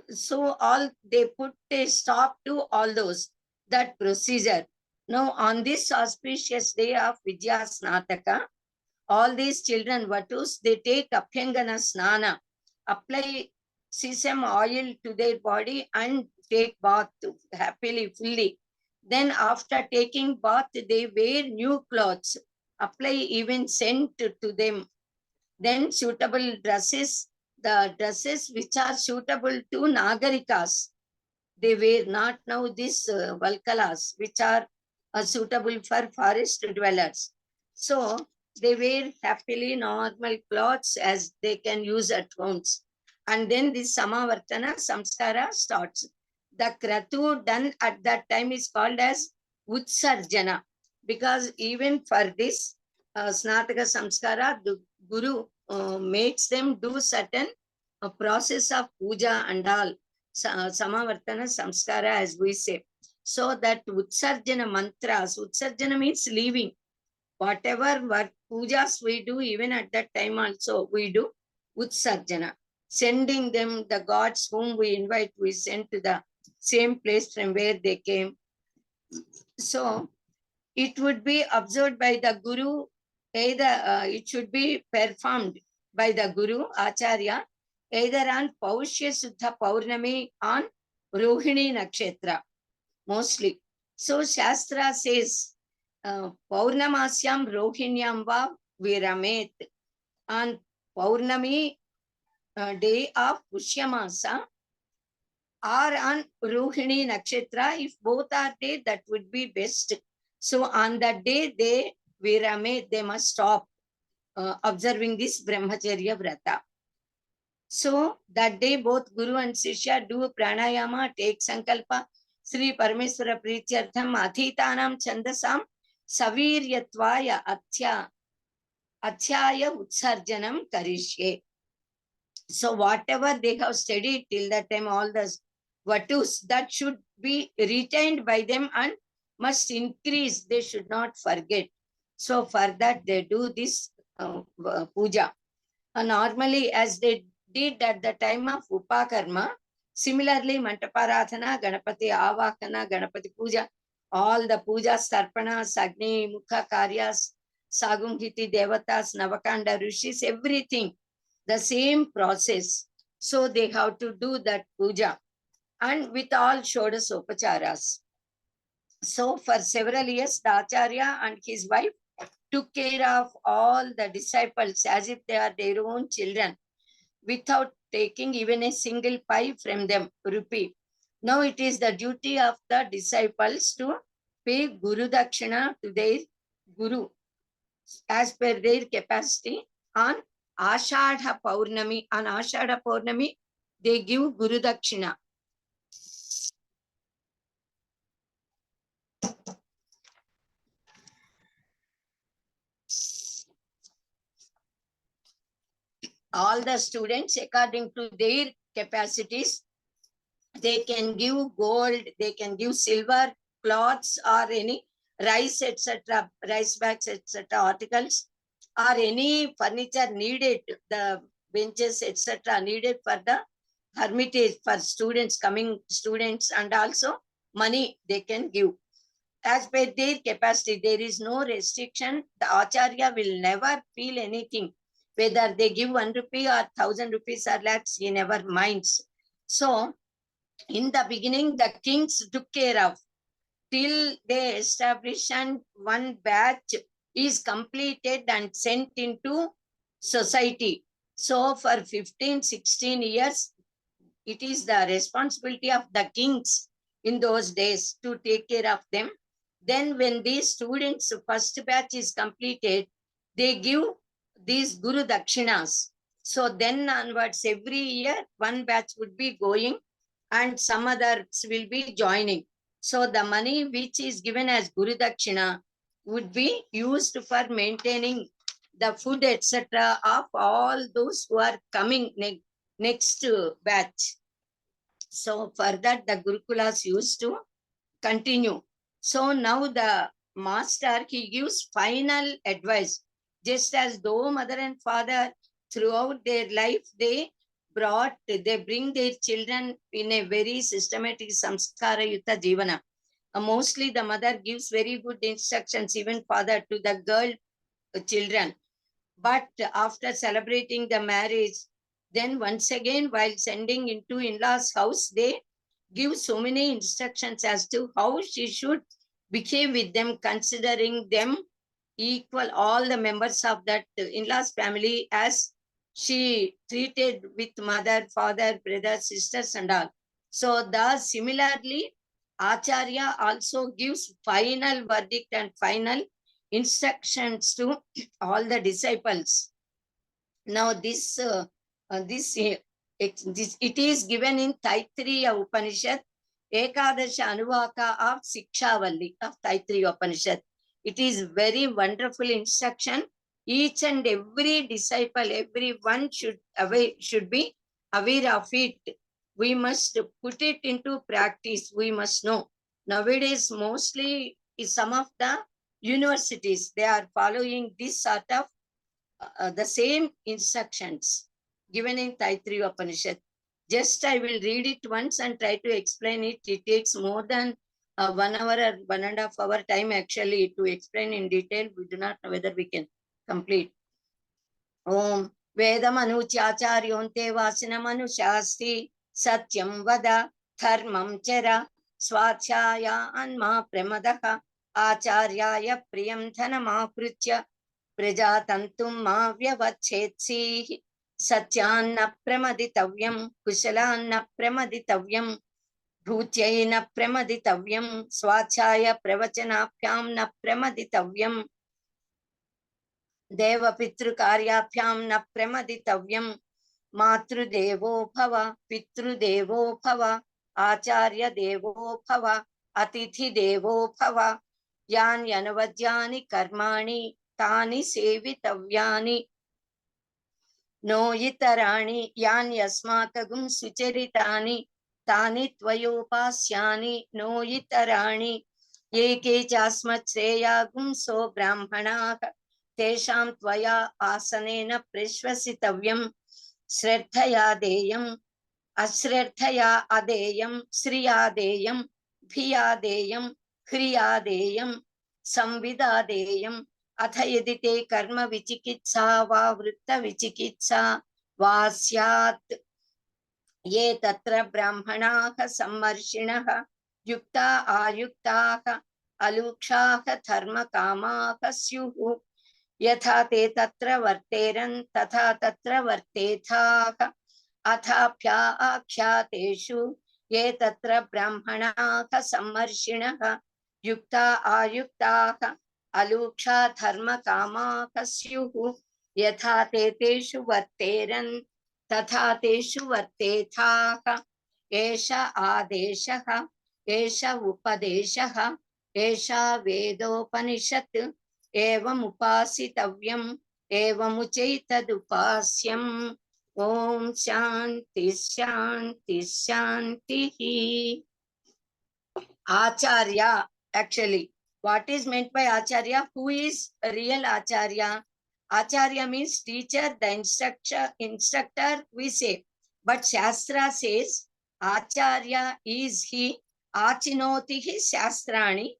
D: so all they put a stop to all those, that procedure. Now on this auspicious day of Vidya Snataka, all these children, Vatus, they take Abhyangana Snana, apply sesame oil to their body and take bath happily, fully. Then after taking bath, they wear new clothes, apply even scent to them. Then suitable dresses, the dresses which are suitable to Nagarikas. They wear not now these Valkalas, which are suitable for forest dwellers. So they wear happily normal clothes as they can use at homes. And then this Samavartana Samskara starts. The Kratu done at that time is called as Utsarjana, because even for this Snataka Samskara, the Guru makes them do certain process of puja and all. Samavartana Samskara, as we say. So that Utsarjana mantras, Utsarjana means leaving. Whatever work, pujas we do, even at that time also we do Utsarjana. Sending them, the gods whom we invite, we send to the same place from where they came. So it would be observed by the Guru, either it should be performed by the Guru, Acharya, either on Paushya Suddha Paurnami on Rohini Nakshatra, mostly. So Shastra says, Paurnamasyam Rohinyam va Viramet. On Paurnami day of Pushyamasa or on Rohini Nakshatra, if both are there, that would be best. So on that day, they must stop observing this Brahmacharya Vrata. So that day, both Guru and Shishya do pranayama, take sankalpa, Sri Parameswara Prityartham, Athitanam Chandasam, Saviryatvaya Athyaya Utsarjanam Karishye. So whatever they have studied till that time, all the vatus, that should be retained by them and must increase. They should not forget. So for that, they do this puja. And normally, as they did at the time of Upakarma, similarly, Mantaparadhana, Ganapati Avakana, Ganapati Puja, all the pujas, Tarpanas, Agni, Mukha Karyas, Sagumhiti Devatas, Navakanda Rishis, everything, the same process. So they have to do that puja and with all Shodasa Upacharas. So for several years, the Acharya and his wife took care of all the disciples as if they are their own children, without taking even a single pie from them, rupee. Now it is the duty of the disciples to pay Guru Dakshina to their Guru as per their capacity on Ashadha Paurnami. On Ashadha Paurnami, they give Guru Dakshina. All the students, according to their capacities, they can give gold, they can give silver, cloths, or any rice, etc., rice bags, etc., articles, or any furniture needed, the benches, etc., needed for the hermitage for students, coming students, and also money they can give. As per their capacity, there is no restriction. The Acharya will never feel anything. Whether they give 1 rupee or 1,000 rupees or lakhs, he never minds. So in the beginning, the kings took care of till they establish and one batch is completed and sent into society. So for 15, 16 years, it is the responsibility of the kings in those days to take care of them. Then when these students first batch is completed, they give these Guru Dakshinas. So then onwards, every year, one batch would be going and some others will be joining. So the money which is given as Guru Dakshina would be used for maintaining the food, etc. of all those who are coming next batch. So for that, the Gurukulas used to continue. So now the master, he gives final advice. Just as though mother and father throughout their life, they bring their children in a very systematic samskara yuta jivana. Mostly the mother gives very good instructions, even father, to the girl children. But after celebrating the marriage, then once again, while sending into in-laws house, they give so many instructions as to how she should behave with them, considering them equal, all the members of that in-laws family, as she treated with mother, father, brothers, sisters and all. So thus similarly, Acharya also gives final verdict and final instructions to all the disciples. Now this it is given in Taittiriya Upanishad, Ekadasha Anuvaka of Sikshavalli of Taittiriya Upanishad. It is very wonderful instruction. Each and every disciple, everyone should be aware of it. We must put it into practice. We must know. Nowadays, mostly some of the universities, they are following this sort of the same instructions given in Taittiriya Upanishad. Just I will read it once and try to explain it. It takes more than 1 hour or 1.5 hour time actually to explain in detail. We do not know whether we can complete. Om Vedamanu Chacharyonte Vasinamanu Shasti Satyam Vada Dharmam Chara Swachaya Anma Premadaha Acharyaya Priyam Dhanamakrutya Prajatantum ma vyavachetsi Satyanna Pramaditavyam Kushalanna Pramaditavyam Bhutyaina Pramaditavyam Swachaya Pravachanapyam na Pramaditavyam Deva Pitrukaryapyam na Pramaditavyam Matrudevo Bhava Pitrudevo Bhava Acharya Devo Bhava Atithi Devo Bhava Yan Yanavadyani Karmani Tani Sevitavyani No Yitarani Yan Yasmakagum Sucharitani Tani Tvayopasyani No Yitarani Yeke Jasmat Sreyagum So Brahmana Tesham Tvaya Asanena Prishvasitavyam Shrethaya Deyam Ashrethaya Adeyam Sriyadeyam Bhiyadeyam Kriyadeyam Samvidadeyam Atha yadi te karma vichikitsa va vritta vichikitsa va syat ye tatra brahmanaha sammarshinaha yukta ayuktaha alukshaha dharma kamaha syuhu yatha te tatra varteran tatha tatra vartethaha athapya akhyateshu ye tatra brahmanaha sammarshinaha yukta ayuktaha Aluksha dharma kama kasyuhu yatha teteshu varteran tatha teshu vartethaha esha adeshaha esha upadeshaha esha vedopanishat evam upasitavyam evam uchaitadupasyam Om Shanti Shanti Shanti. Acharya, actually. What is meant by Acharya? Who is a real Acharya? Acharya means teacher, the instructor we say. But Shastra says, Acharya is he, Achinotihi Shastrani,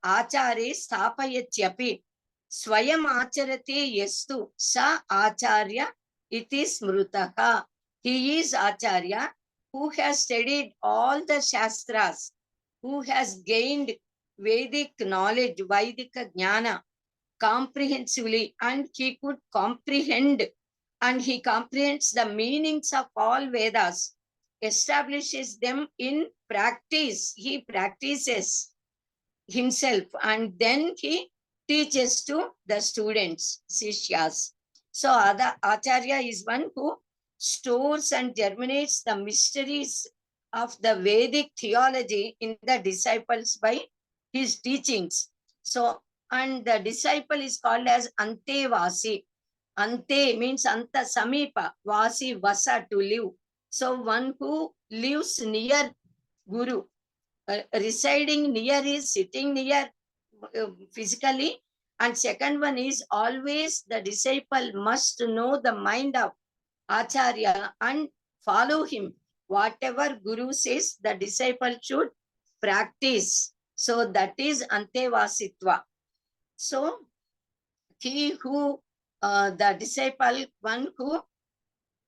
D: Achare Sthapayathyapi. Swayam acharate yastu sa acharya iti smrutaha. He is acharya who has studied all the shastras, who has gained Vedic knowledge, Vaidika jnana comprehensively, and he could comprehend, and he comprehends the meanings of all Vedas, establishes them in practice. He practices himself and then he teaches to the students, Sishyas. So Acharya is one who stores and germinates the mysteries of the Vedic theology in the disciples by his teachings. So, and the disciple is called as Antevasi. Ante means Anta Samipa, Vasi Vasa, to live. So one who lives near Guru. Residing near is sitting near physically, and second one is always the disciple must know the mind of Acharya and follow him. Whatever Guru says, the disciple should practice. So that is Antevasitva. So he who, the disciple, one who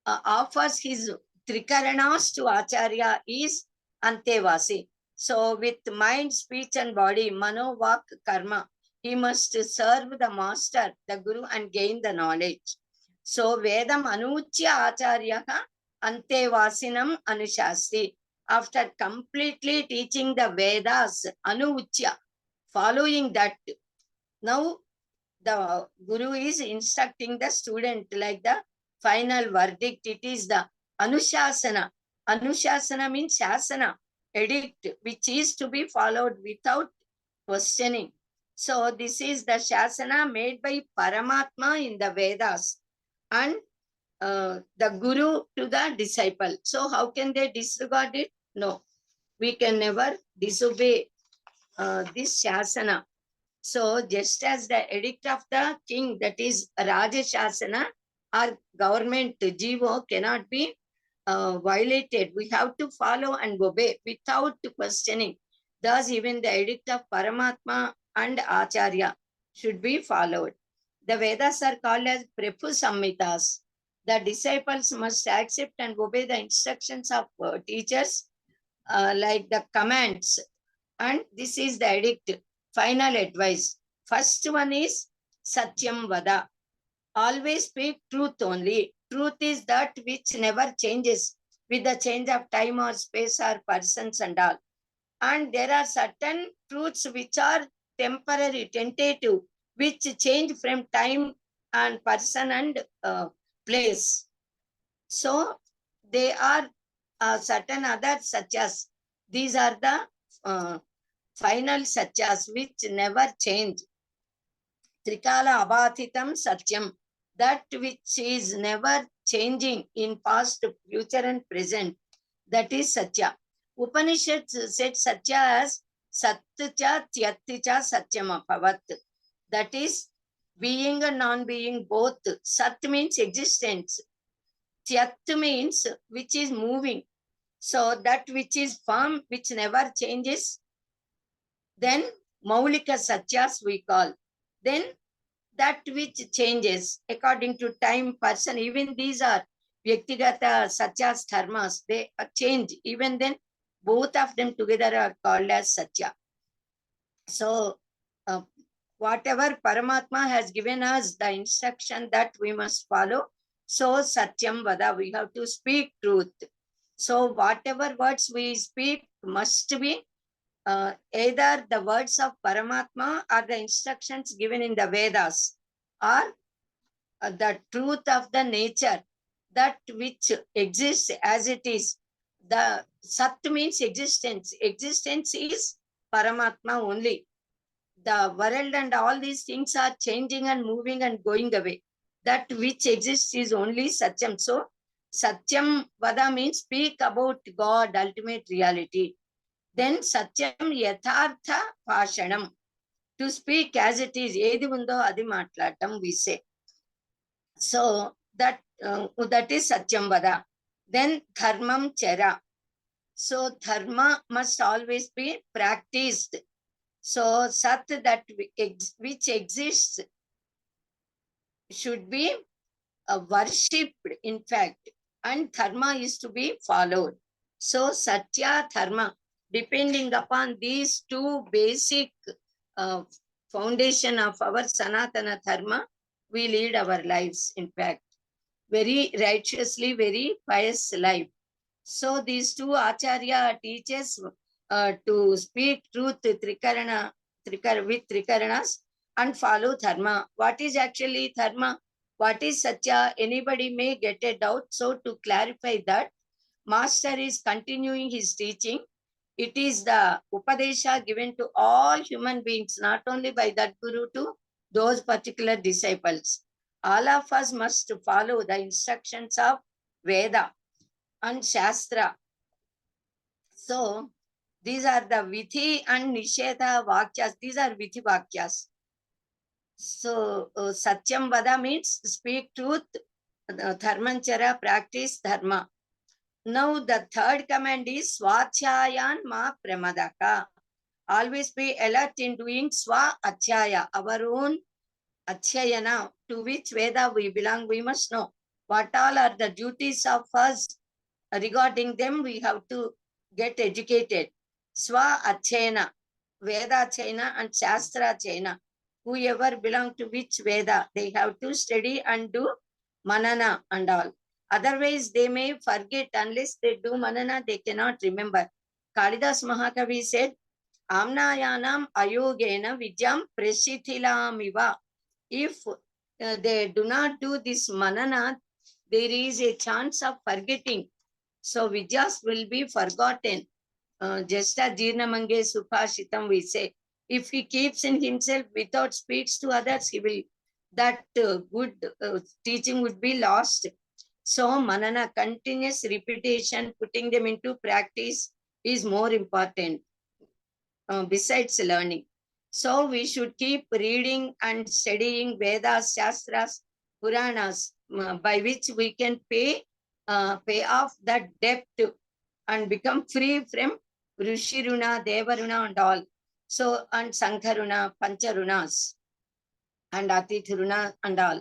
D: offers his Trikaranas to Acharya is Antevasi. So with mind, speech and body, mano, vak, karma, he must serve the master, the Guru, and gain the knowledge. So Vedam anuchya acharyaha Antevasinam anushasti. After completely teaching the Vedas, anuchya, following that, now the Guru is instructing the student like the final verdict. It is the Anushasana. Anushasana means Shasana, edict, which is to be followed without questioning. So this is the Shasana made by Paramatma in the Vedas and the Guru to the disciple. So how can they disregard it? No, we can never disobey this Shasana. So just as the edict of the king, that is Raja Shasana, our government Jivo cannot be violated. We have to follow and obey without questioning. Thus even the edict of Paramatma and Acharya should be followed. The Vedas are called as Prepu Samhitas. The disciples must accept and obey the instructions of teachers like the commands. And this is the edict. Final advice. First one is Satyam Vada. Always speak truth only. Truth is that which never changes with the change of time or space or persons and all. And there are certain truths which are temporary, tentative, which change from time and person and place. So they are certain others such as, these are the final satyas which never change. Trikala abhathitam satyam, that which is never changing in past, future and present, that is satya. Upanishads said satya as satya tyatya satyam abhavat, that is being and non-being both. Sat means existence, tyat means which is moving. So that which is firm, which never changes, then Maulika Satyas we call. Then that which changes according to time, person, even these are Vyaktigata Satyas Dharmas, they change. Even then, both of them together are called as Satya. So, whatever Paramatma has given us, the instruction that we must follow. So, Satyam Vada, we have to speak truth. So, whatever words we speak must be either the words of Paramatma or the instructions given in the Vedas, or the truth of the nature, that which exists as it is. The Sat means existence. Existence is Paramatma only. The world and all these things are changing and moving and going away. That which exists is only Satyam. So Satyam Vada means speak about God, ultimate reality. Then Satyam Yathartha Pashanam, to speak as it is, edi undo adi matlatam, we say. So that is Satyam Vada. Then Dharmam Chara. So dharma must always be practiced. So Sat, that which exists should be worshipped, in fact, and dharma is to be followed. So satya, dharma, depending upon these two basic uh, foundation of our sanatana dharma, we lead our lives, in fact, very righteously, very pious life. So these two acharya teaches to speak truth with trikaranas and follow dharma. What is actually dharma? What is satya? Anybody may get a doubt. So to clarify that, Master is continuing his teaching. It is the Upadesha given to all human beings, not only by that Guru to those particular disciples. All of us must follow the instructions of Veda and Shastra. So these are the Vidhi and Nisheda Vakyas. These are Vidhi Vakyas. So Satyam Vada means speak truth, Dharmanchara, practice dharma. Now the third command is Swachayan Ma Pramadaka. Always be alert in doing Swa Achyaya, our own Achyayana, to which Veda we belong. We must know what all are the duties of us. Regarding them, we have to get educated. Swa Achyayana, Veda Achyayana and Shastra Achyayana. Whoever belong to which Veda, they have to study and do Manana and all. Otherwise, they may forget. Unless they do Manana, they cannot remember. Kalidas Mahakavi said, Amnayanam Ayogena Vidyam Prashithilamiva. If they do not do this Manana, there is a chance of forgetting. So Vidyas will be forgotten. Just as Jirnamange Supashitam we say, if he keeps in himself without speaks to others, he will, that good teaching would be lost. So Manana, continuous repetition, putting them into practice is more important besides learning. So we should keep reading and studying Vedas, Shastras, Puranas, by which we can pay off that debt and become free from Rishiruna, Devaruna and all. So, and Sankharuna, Pancharunas and Atithuruna and all.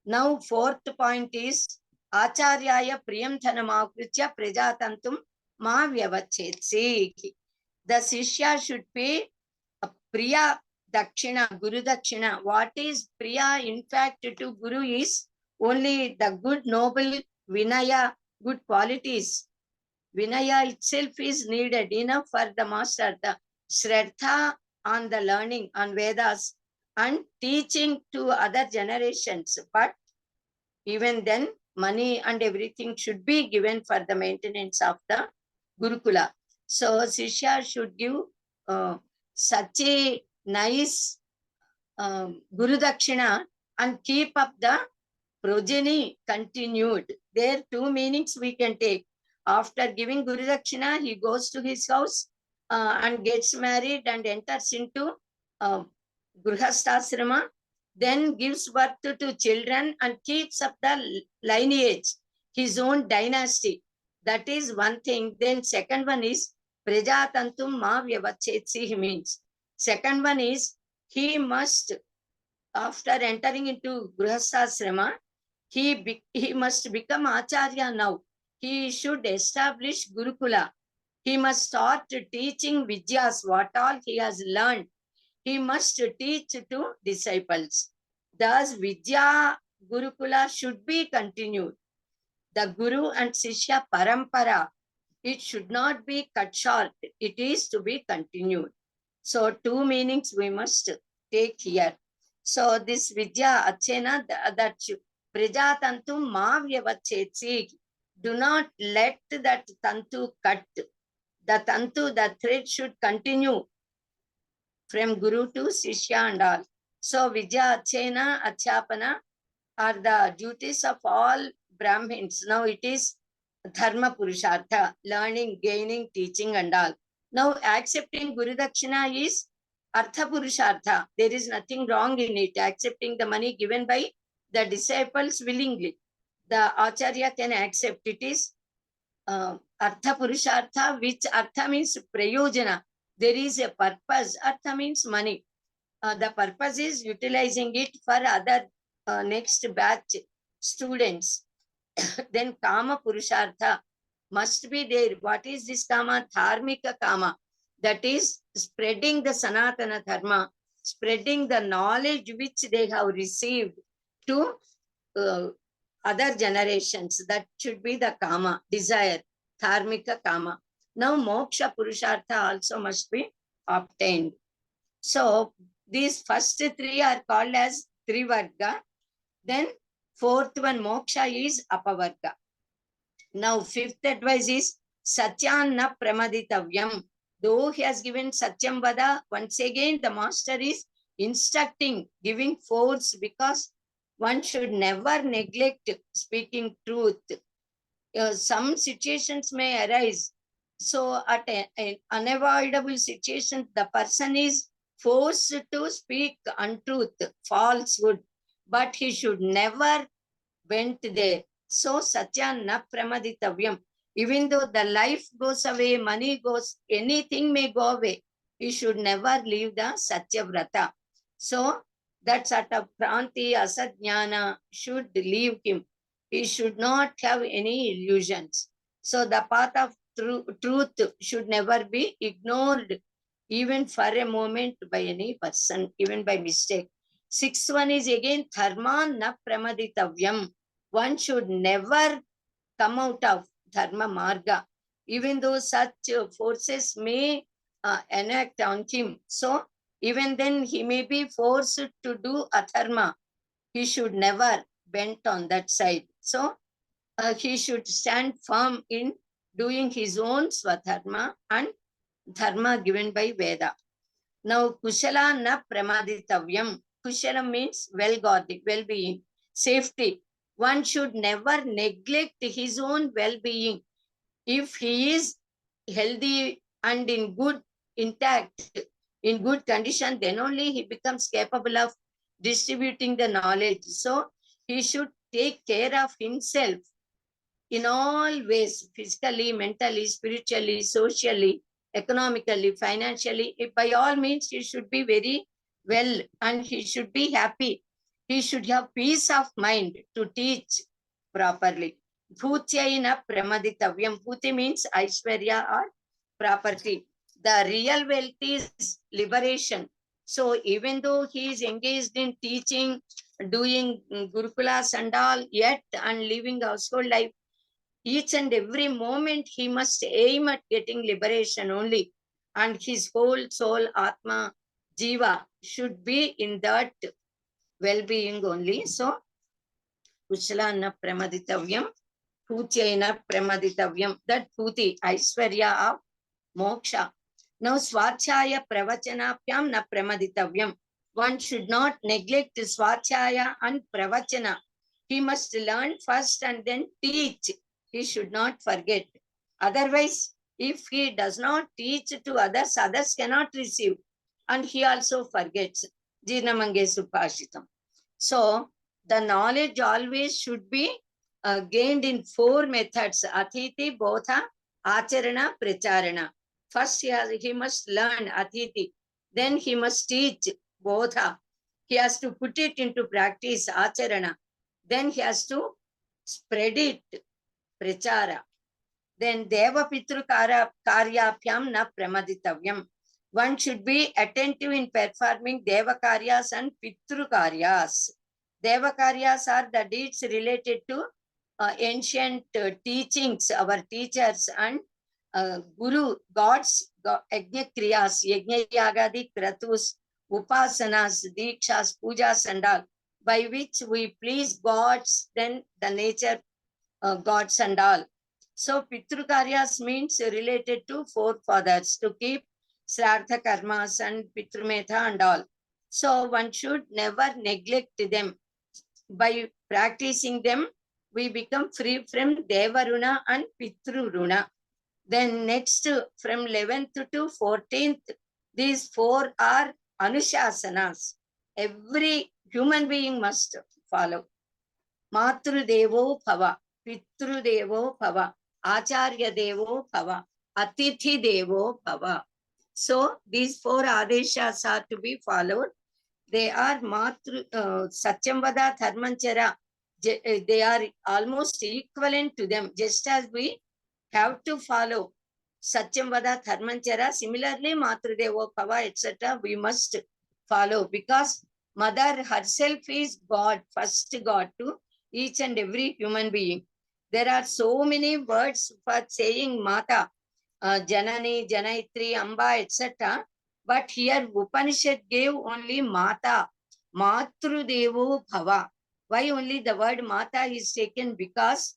D: Now, fourth point is Acharyaya Priyam Dhanamakrutya Prajatantum Ma Vyavachetsi. The Sishya should pay a Priya Dakshina, Guru Dakshina. What is Priya? In fact, to Guru is only the good, noble, Vinaya, good qualities. Vinaya itself is needed enough for the master. The Shraddha on the learning on Vedas and teaching to other generations. But even then, money and everything should be given for the maintenance of the Gurukula. So Sishya should give such a nice Guru Dakshina and keep up the progeny continued. There two meanings we can take. After giving Guru Dakshina, he goes to his house and gets married and enters into Grihasthasrama, then gives birth to children and keeps up the lineage, his own dynasty. That is one thing. Then second one is Prajatantum Ma Vyavachetsi, he means. Second one is he must, after entering into Grihasthasrama, he must become Acharya now. He should establish Gurukula. He must start teaching Vidyas, what all he has learned. He must teach to disciples. Thus, Vidya Gurukula should be continued. The Guru and Sishya Parampara, it should not be cut short. It is to be continued. So, two meanings we must take here. So, this Vidya Achena, that Prajatantu Ma Vyavachetsi. Do not let that tantu cut. The tantu, the thread should continue from Guru to Sishya and all. So Vidya Achena, Achapana are the duties of all Brahmins. Now it is Dharma Purushartha, learning, gaining, teaching and all. Now accepting Guru Dakshina is Artha Purushartha. There is nothing wrong in it. Accepting the money given by the disciples willingly. The Acharya can accept. It is Artha Purushartha, which Artha means Prayojana. There is a purpose. Artha means money. The purpose is utilizing it for other next batch students. Then Kama Purushartha must be there. What is this Kama? Dharmika Kama. That is spreading the Sanatana Dharma, spreading the knowledge which they have received to other generations. That should be the Kama, desire, Dharmika Kama. Now Moksha Purushartha also must be obtained. So these first three are called as Trivarga. Then fourth one, Moksha, is Apavarga. Now fifth advice is Satyanna Pramaditavyam. Though he has given Satyam Vada, once again the master is instructing, giving force, because one should never neglect speaking truth. Some situations may arise. So at an unavoidable situation, the person is forced to speak untruth, falsehood, but he should never went there. So Satya na pramaditavyam. Even though the life goes away, money goes, anything may go away, he should never leave the Satya Vrata. So that sort of pranti, asadjnana should leave him. He should not have any illusions. So the path of truth should never be ignored, even for a moment, by any person, even by mistake. Sixth one is again dharma na pramaditavyam. One should never come out of dharma marga, even though such forces may enact on him. So even then he may be forced to do adharma. He should never bend on that side. So he should stand firm in doing his own swadharma and dharma given by Veda. Now kushala na pramaditavyam. Kushala means well-guarded, well-being, safety. One should never neglect his own well-being. If he is healthy and in good, intact, in good condition, then only he becomes capable of distributing the knowledge. So he should take care of himself in all ways, physically, mentally, spiritually, socially, economically, financially. By all means, he should be very well and he should be happy. He should have peace of mind to teach properly. Bhutyaina pramaditavyam. Bhuti means Aishwarya or property. The real wealth is liberation. So even though he is engaged in teaching, doing Gurukulas and all, yet and living household life, each and every moment he must aim at getting liberation only. And his whole soul, Atma, Jiva, should be in that well-being only. So, Kushalana pramaditavyam, Bhutyaina pramaditavyam, that Bhuti, Aishwarya of Moksha. Now, Swachaya pravachanapyam na pramaditavyam. One should not neglect Swachaya and pravachana. He must learn first and then teach. He should not forget. Otherwise, if he does not teach to others, others cannot receive. And he also forgets. Jirnamange Supashitam. So, the knowledge always should be gained in four methods. Athiti, Bodha, Acharana, Pracharana. First, he must learn Athiti. Then he must teach Bodha. He has to put it into practice, Acharana. Then he has to spread it, Prachara. Then Deva Pitru Karyapyam na pramaditavyam. One should be attentive in performing Deva Karyas and Pitru Karyas. Deva Karyas are the deeds related to ancient teachings, our teachers and Guru, God's Yajna Kriyas, Yajna Yagadi Kratus, Upasanas, Dikshas, Pujas and all, by which we please gods, then the nature gods and all. So Pitru Karyas means related to forefathers, to keep Sraddha Karmas and Pitrumetha and all. So one should never neglect them. By practicing them, we become free from Devaruna and Pitruruna. Then next, from 11th to 14th, these four are Anushasanas. Every human being must follow. Matru Devo Bhava, Pitru Devo Bhava, Acharya Devo Bhava, Atithi Devo Bhava. So these four Adeshas are to be followed. They are Satyamvada Dharmanchara. They are almost equivalent to them, just as we have to follow Satyamvada Dharmanchara. Similarly, Matrudevo Bhava, etc. we must follow, because mother herself is God, first God to each and every human being. There are so many words for saying Mata, Janani, Janaitri, Amba, etc. But here Upanishad gave only Mata, Matrudevo Bhava. Why only the word Mata is taken? Because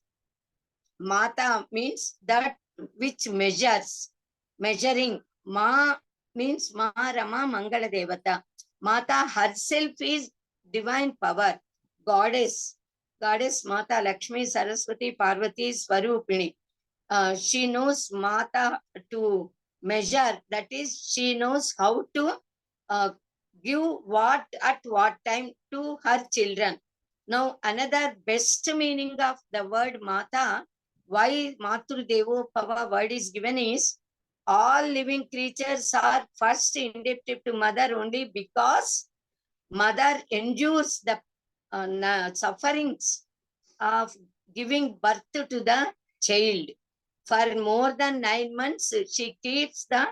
D: Mata means that which measures, measuring. Ma means Maharama Mangala Devata. Mata herself is divine power, goddess. Goddess Mata Lakshmi Saraswati Parvati Swarupini. She knows Mata to measure, that is, she knows how to give what at what time to her children. Now, another best meaning of the word Mata, why Matru Devo Bhava word is given is, all living creatures are first indebted to mother only because mother endures the sufferings of giving birth to the child. For more than 9 months, she keeps the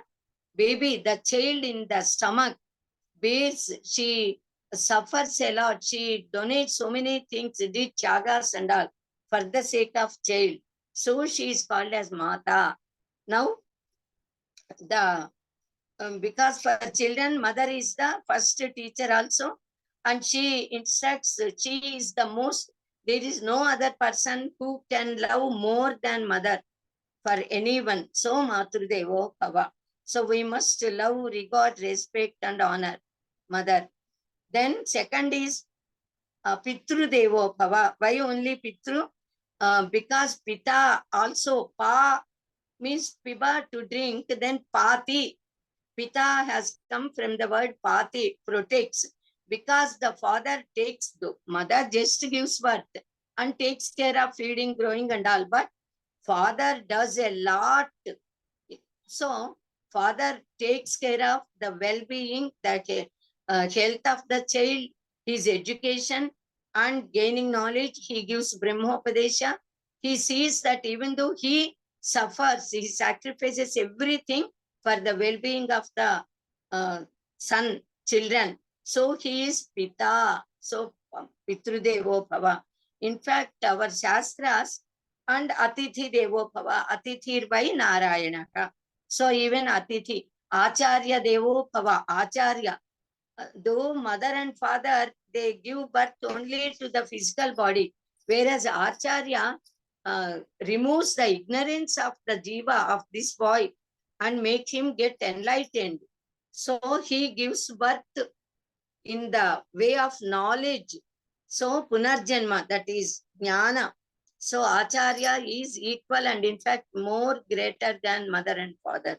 D: baby, the child in the stomach, bears, she suffers a lot. She donates so many things, did chagas and all for the sake of child. So she is called as Mata. Now, the because for children, mother is the first teacher also, and she instructs, she is the most, there is no other person who can love more than mother for anyone. So Matrudevo Bhava. So we must love, regard, respect and honor mother. Then second is Pitru Devo Bhava. Why only Pitru? Because Pita also, Pa means Piba to drink, then Pati. Pita has come from the word Pati, protects. Because the father takes, the mother just gives birth and takes care of feeding, growing and all. But father does a lot. So father takes care of the well-being, the health of the child, his education and gaining knowledge. He gives Brahmopadesha. He sees that even though he suffers, he sacrifices everything for the well-being of the son, children. So he is Pita. So Pitrudevo Bhava. In fact, our Shastras and Atithi Devo Bhava, Atithir by Narayana. So even Atithi, Acharya Devo Bhava, Acharya. Though mother and father, they give birth only to the physical body, whereas Acharya removes the ignorance of the jiva of this boy and make him get enlightened. So he gives birth in the way of knowledge. So Punarjanma, that is Jnana. So Acharya is equal and in fact more greater than mother and father.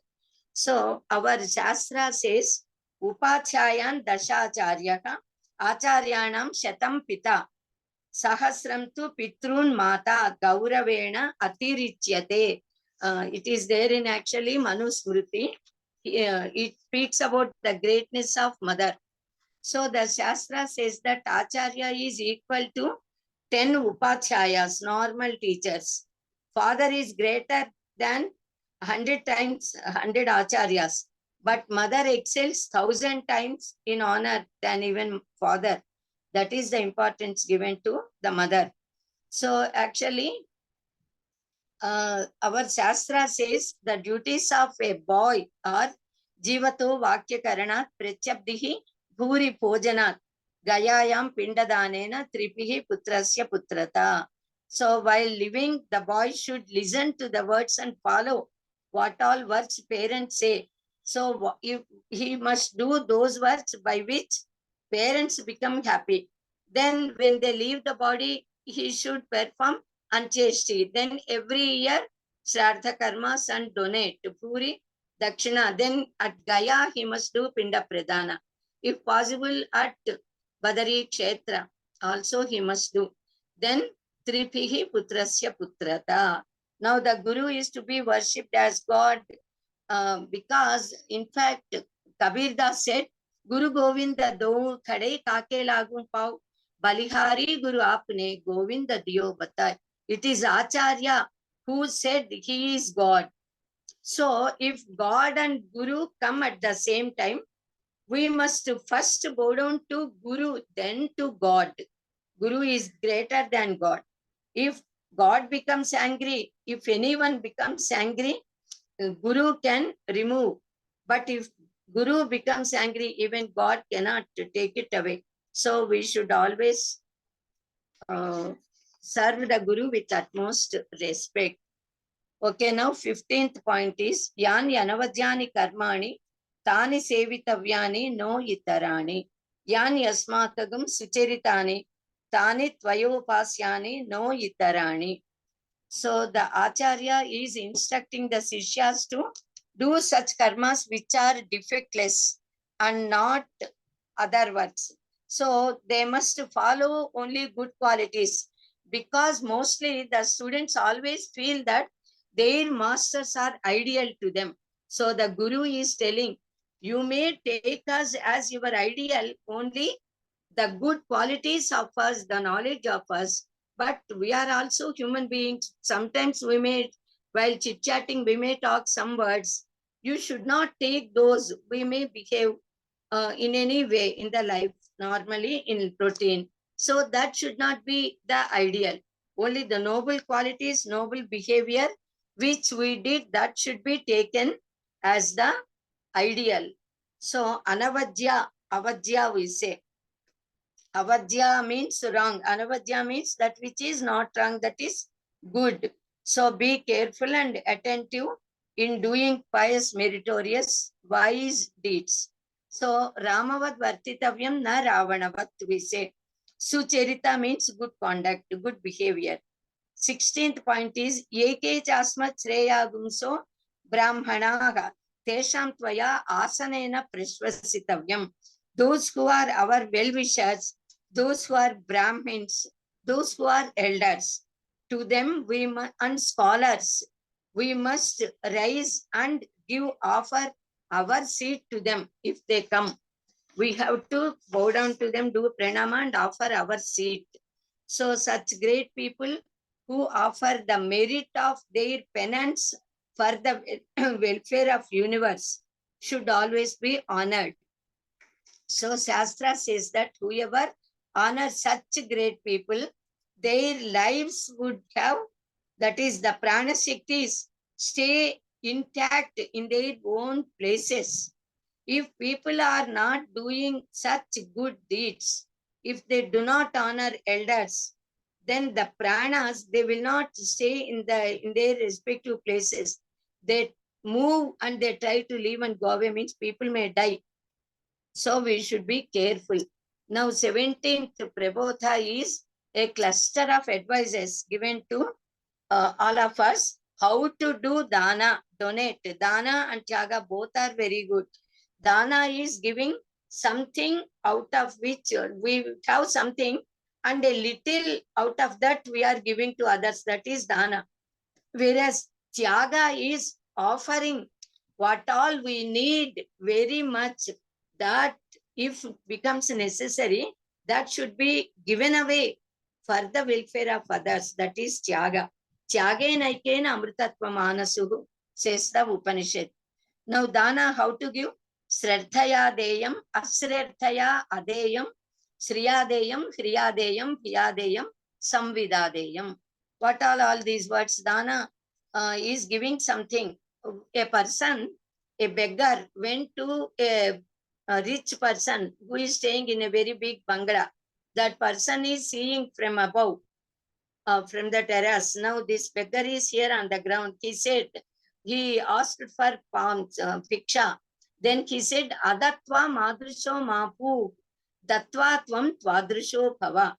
D: So our Shastra says, Upachayan Dashacharyaha Acharyanam Shatam Pita Sahasram tu Pitrun Mata Gauravena Atirichyate. It is there in actually Manusmriti. It speaks about the greatness of mother. So the Shastra says that Acharya is equal to 10 Upachayas, normal teachers. Father is greater than 100 times 100 Acharyas. But mother excels 1000 times in honor than even father. That is the importance given to the mother. So actually, our Shastra says the duties of a boy are Jivato Vakya Karanat Prachabdihi Bhuri Pojanat Gayayam Pindadanena Tripihi Putrasya Putrata. So while living, the boy should listen to the words and follow what all words parents say. So if he must do those words by which parents become happy. Then when they leave the body, he should perform Ancheshti. Then every year, Shraddha Karmas and donate to Puri Dakshina. Then at Gaya, he must do Pinda Pradana. If possible, at Badari Kshetra, also he must do. Then Tripihi Putrasya Putrata. Now the Guru is to be worshipped as God because in fact, Kabir Das said, Guru Govinda do khade kake lagun pav. Balihari Guru apne Govinda diyo batai. It is Acharya who said he is God. So if God and Guru come at the same time, we must first bow down to Guru, then to God. Guru is greater than God. If God becomes angry, if anyone becomes angry, Guru can remove. But if Guru becomes angry, even God cannot take it away. So we should always serve the Guru with utmost respect. Okay, now 15th point is Yani Anavajyani Karmani Tani Sevitavyani no Itarani Yani Asmakagam Sucharitani Tani Tvayopasyani no Itarani. So the Acharya is instructing the Sishyas to do such karmas which are defectless and not other works. So they must follow only good qualities, because mostly the students always feel that their masters are ideal to them. So the Guru is telling, you may take us as your ideal, only the good qualities of us, the knowledge of us, but we are also human beings. Sometimes we may, while chit-chatting, we may talk some words. You should not take those. We may behave in any way in the life, normally in routine. So that should not be the ideal. Only the noble qualities, noble behavior, which we did, that should be taken as the ideal. So anavajya, avajya we say. Avajya means wrong. Anavajya means that which is not wrong, that is good. So be careful and attentive in doing pious, meritorious, wise deeds. So Ramavad Vartitavyam na Ravanavat we say. Sucharita means good conduct, good behavior. 16th point is Eke chasmat shreya gumso brahmanaga tesham tvaya asanena prashvasitavyam. Those who are our well-wishers, those who are Brahmins, those who are elders, to them we must, and scholars, we must rise and offer our seat to them if they come. We have to bow down to them, do pranama and offer our seat. So such great people who offer the merit of their penance for the welfare of universe should always be honored. So Shastra says that whoever honors such great people, their lives would have, that is the prana shaktis, stay intact in their own places. If people are not doing such good deeds, if they do not honor elders, then the pranas, they will not stay in their respective places. They move and they try to leave and go away, means people may die. So we should be careful. Now 17th Prabodha is a cluster of advices given to all of us. How to do dana, donate. Dana and Tyaga both are very good. Dana is giving something out of which we have something, and a little out of that we are giving to others. That is dana. Whereas Tyaga is offering what all we need very much, that if becomes necessary, that should be given away for the welfare of others. That is Tyaga. Tyagena aikena amritatva manasuhu, says the Upanishad. Now dana, how to give? Sraddhaya deyam, asraddhaya adeyam, sriyadeyam, hriyadeyam, hiyadeyam, samvidadeyam. What all these words? Dana is giving something. A person, a beggar, went to a rich person who is staying in a very big bangla. That person is seeing from above, from the terrace. Now this beggar is here on the ground. He said, he asked for palms, piksha. Then he said, adatva madrisho mapu, datva tvam twadrisho bhava.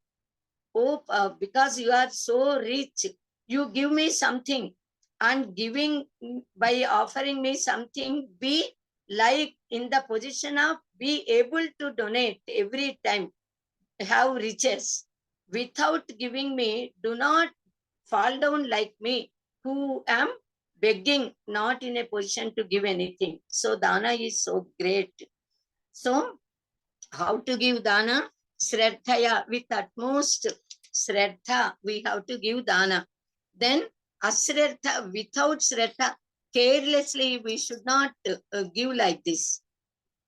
D: Oh, because you are so rich, you give me something, and giving by offering me something, be like in the position of be able to donate every time, have riches. Without giving me, do not fall down like me, who am begging, not in a position to give anything. So dana is so great. So How to give dana? Sraddhaya, with utmost sraddha, we have to give dana. Then asraddha, without sraddha, carelessly, we should not give like this.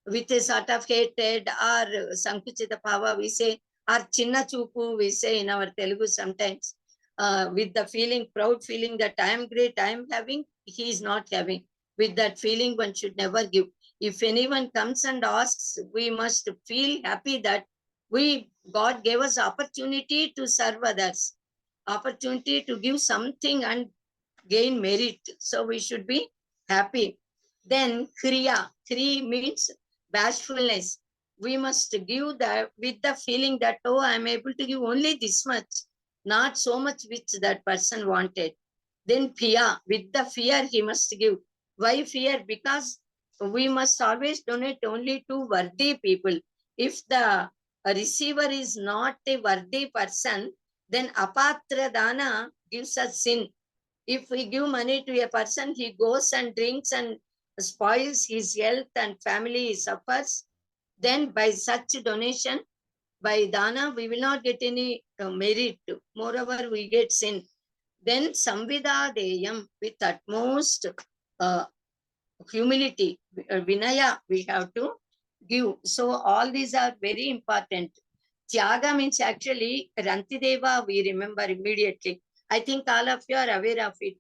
D: With a sort of hatred or sankuchita bhava, we say, or chinna chupu, we say in our Telugu sometimes, with the feeling, proud feeling that I am great, I am having, he is not having. With that feeling, one should never give. If anyone comes and asks, we must feel happy that God gave us opportunity to serve others, opportunity to give something and gain merit. So we should be happy. Then kriya, kri means bashfulness. We must give that with the feeling that, oh, I am able to give only this much, not so much which that person wanted. Then fear, with the fear he must give. Why fear? Because we must always donate only to worthy people. If the receiver is not a worthy person, then apatra dana gives us sin. If we give money to a person, he goes and drinks and spoils his health and family suffers. Then by such donation, by dana, we will not get any merit. Moreover, we get sin. Then samvida deyam, with utmost uh, humility, vinaya, we have to give. So all these are very important. Tyaga means actually Rantideva, we remember immediately. I think all of you are aware of it.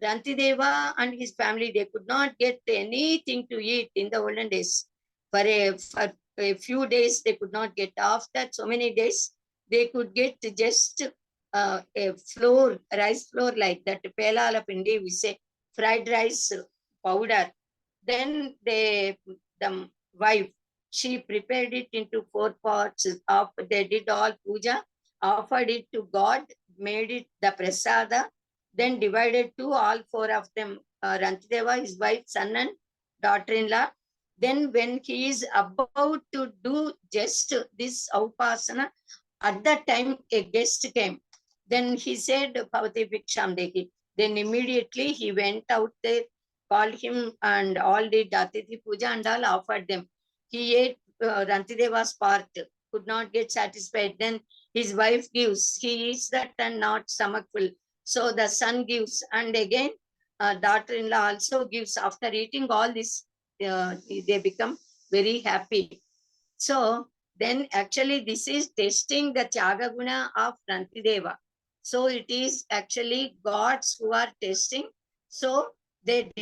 D: Rantideva and his family, they could not get anything to eat in the olden days. For a few days, they could not get. After so many days, they could get just a flour, rice flour like that. Pelala pindi, we say fried rice powder. Then the wife, she prepared it into 4 pots. They did all puja, offered it to God, made it the prasada, then divided to all 4 of them, Rantideva, his wife, son and daughter-in-law. Then when he is about to do just this upasana, at that time a guest came. Then he said, Bhavati Bhiksham Dehi. Then immediately he went out there, called him, and all did Atithi Puja and all offered them. He ate Rantideva's part, could not get satisfied. Then his wife gives, he eats that and not stomach full. So the son gives, and again daughter-in-law also gives. After eating all this, they become very happy. So then actually this is testing the Tyaga Guna of Rantideva. So it is actually gods who are testing. So they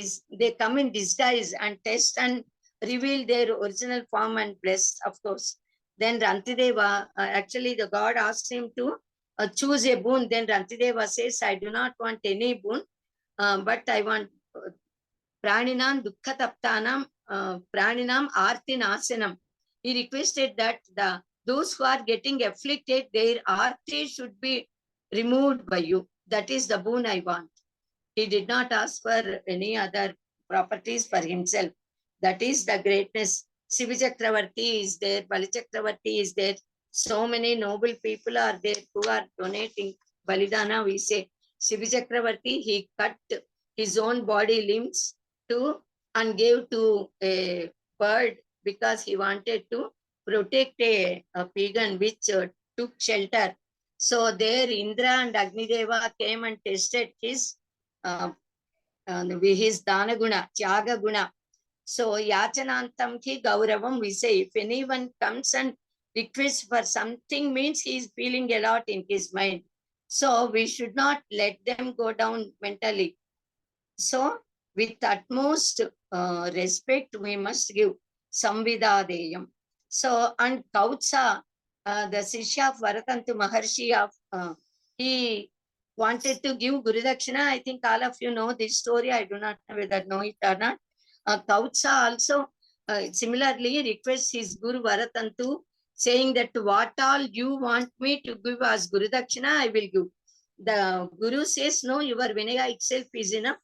D: come in disguise and test and reveal their original form and bless, of course. Then Rantideva, actually the god asked him to choose a boon. Then Rantideva says, I do not want any boon, but I want Praninam Dukkataptanam, Praninam Arti Nasanam. He requested that those who are getting afflicted, their arti should be removed by you. That is the boon I want. He did not ask for any other properties for himself. That is the greatness. Siva Chakravarti is there, Bali Chakravarti is there. So many noble people are there who are donating Balidana. We say Siva Chakravarti, he cut his own body limbs to and gave to a bird because he wanted to protect a pagan which took shelter. So there Indra and Agnideva came and tested his dana guna, tyaga guna. So yachanantam ki gauravam, we say, if anyone comes and requests for something, means he is feeling a lot in his mind. So we should not let them go down mentally. So with utmost respect, we must give samvidadeyam. So, and Kautsa, the Sishya of Varatantu Maharshi, he wanted to give Guru Dakshina. I think all of you know this story. I do not know whether know it or not. Kautsa also similarly requests his Guru Varatantu, saying that what all you want me to give as Guru Dakshina, I will give. The Guru says, no, your Vinaya itself is enough.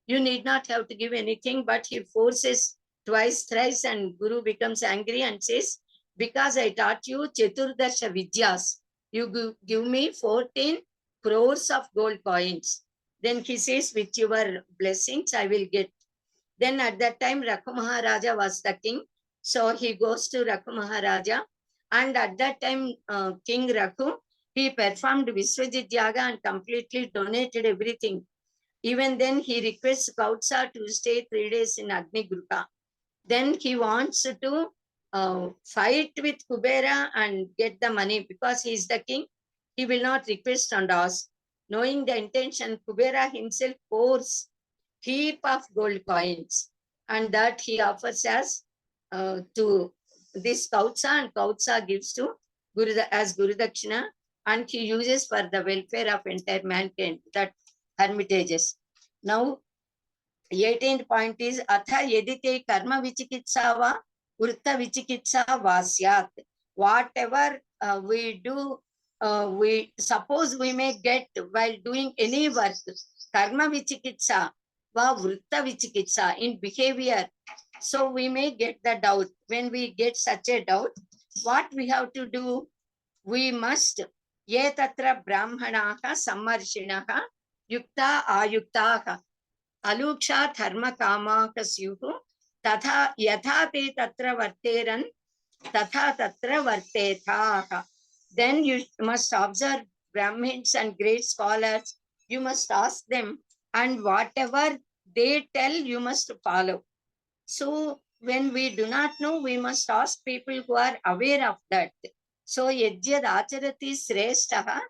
D: You need not have to give anything, but he forces twice, thrice, and Guru becomes angry and says, because I taught you Chaturdasha Vidyas, you give me 14 crores of gold coins. Then he says, with your blessings, I will get. Then at that time, Rakhu Maharaja was the king. So he goes to Rakhu Maharaja And at that time, King Raghu, he performed Viswajit Yaga and completely donated everything. Even then, he requests Kautsa to stay 3 days in Agni Gruha. Then he wants to fight with Kubera and get the money because he is the king. He will not request and ask. Knowing the intention, Kubera himself pours heap of gold coins, and that he offers as to this Kautsa, and Kautsa gives to as Guru Dakshina, and he uses for the welfare of entire mankind, that hermitages. Now, 18th point is Atha Yedite Karma Vichikitsa va Urta Vichikitsa Vasyat. Whatever we do, we suppose we may get while doing any work, Karma Vichikitsa va Vrutta Vichikitsa in behavior. So we may get the doubt. When we get such a doubt, what we have to do? We must Ye Tatra Brahmanaha Sammarshinaha Yukta Ayuktaha Aluksha Dharma Kama Kasyuhu Tatha Yatha Te Tatra Varteran Tatha Tatra Vartethaha. Then you must observe Brahmins and great scholars. You must ask them, and whatever they tell, you must follow. So when we do not know, we must ask people who are aware of that. So Yajyad Acharati Sreshtaha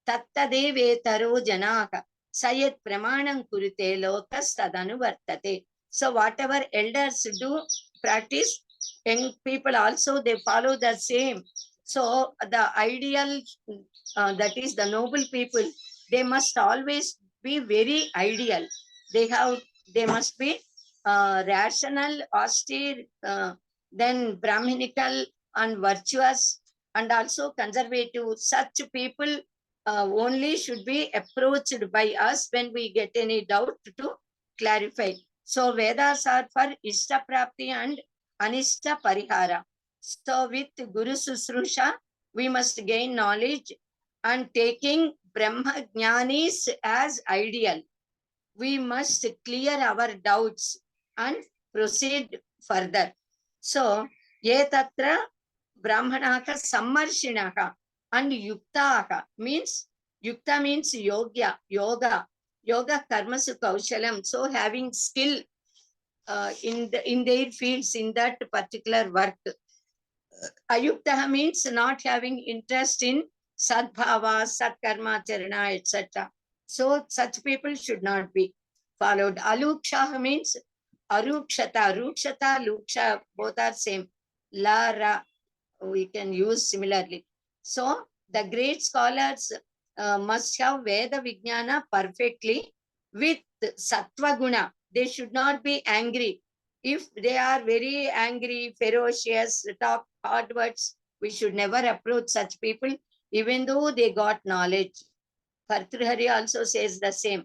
D: Tattadevetaro Janaha Sayat Pramanam Kurite Lokas Tadanu Vartate. So whatever elders do practice, young people also they follow the same. So the ideal, that is the noble people, they must always be very ideal. They must be rational, austere, then Brahminical and virtuous, and also conservative. Such people only should be approached by us when we get any doubt to clarify. So Vedas are for Ishta Prapti and Anishta Parihara. So with Guru Susrusha, we must gain knowledge, and taking Brahma Jnanis as ideal, we must clear our doubts and proceed further. So, Ye Tatra Brahmanaka Sammarshinaha and Yuktaha means, Yukta means yoga, yoga karmasu kaushalam. So, having skill in their fields, in that particular work. Ayuktaha means not having interest in sadbhava, satkarma, charana, etc. So such people should not be followed. Aluksha means arukshata, rukshata, luksha, both are same. La, ra, we can use similarly. So the great scholars must have Veda Vijnana perfectly with Sattva Guna. They should not be angry. If they are very angry, ferocious, talk hard words, we should never approach such people, even though they got knowledge. Bhartrihari also says the same.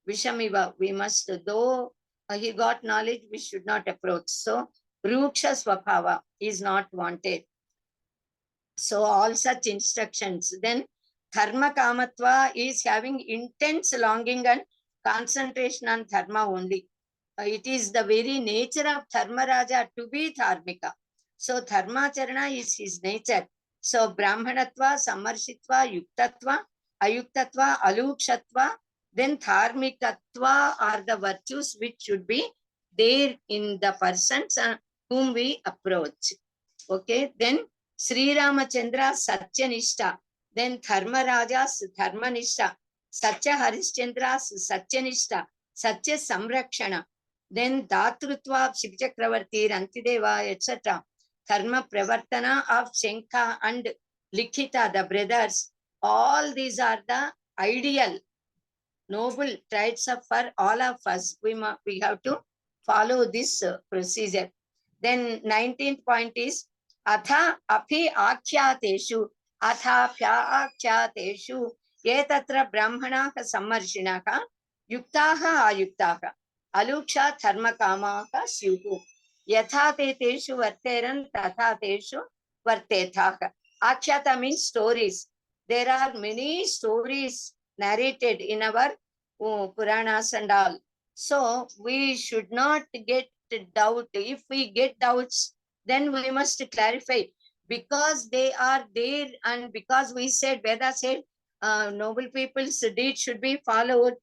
D: Vishamiva, we must, though he got knowledge, we should not approach. So, Ruksha Swabhava is not wanted. So, all such instructions. Then, Dharma Kamatva is having intense longing and concentration on Dharma only. It is the very nature of Dharma Raja to be Dharmika. So, Dharma Charana is his nature. So, Brahmanatva, Samarshitva, Yuktatva, Ayuktatva, Alukshatva, then Dharmikatva are the virtues which should be there in the persons whom we approach. Okay, then Sri Ramachandra Satyanishta, then Dharma Rajas Dharmanishta, Satya Harishchandras Satyanishta, Satya Samrakshana, then Dhatrutva of Shiv Chakravarti, Rantideva, etc. Dharma Pravartana of Shankha and Likhita, the brothers. All these are the ideal, noble traits for all of us. We have to follow this procedure. Then 19th point is Atha Api Akhyateshu, Atha Pya Akhyateshu, Ye Tatra Brahmanaha Sammarshinaha, Yuktaha Ayuktaha, Aluksha Dharma Kamaha Syuhu, Yatha Te Teshu Varteran, Tatha Teshu Vartethaha. Akhyata means stories. There are many stories narrated in our Puranas and all. So we should not get doubt. If we get doubts, then we must clarify. because they are there, and because we said, Veda said, noble people's deed should be followed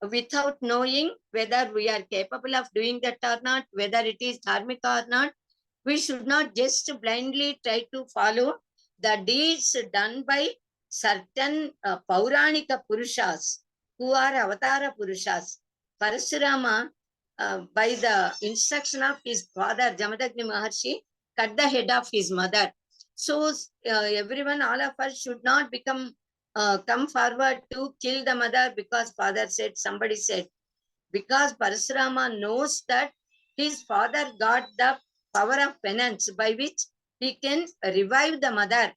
D: without knowing whether we are capable of doing that or not, whether it is dharmika or not. We should not just blindly try to follow the deeds done by certain Pauranika Purushas who are Avatara Purushas. Parashurama, by the instruction of his father, Jamadagni Maharshi, cut the head of his mother. So everyone, all of us should not come forward to kill the mother because father said, somebody said. Because Parashurama knows that his father got the power of penance by which he can revive the mother.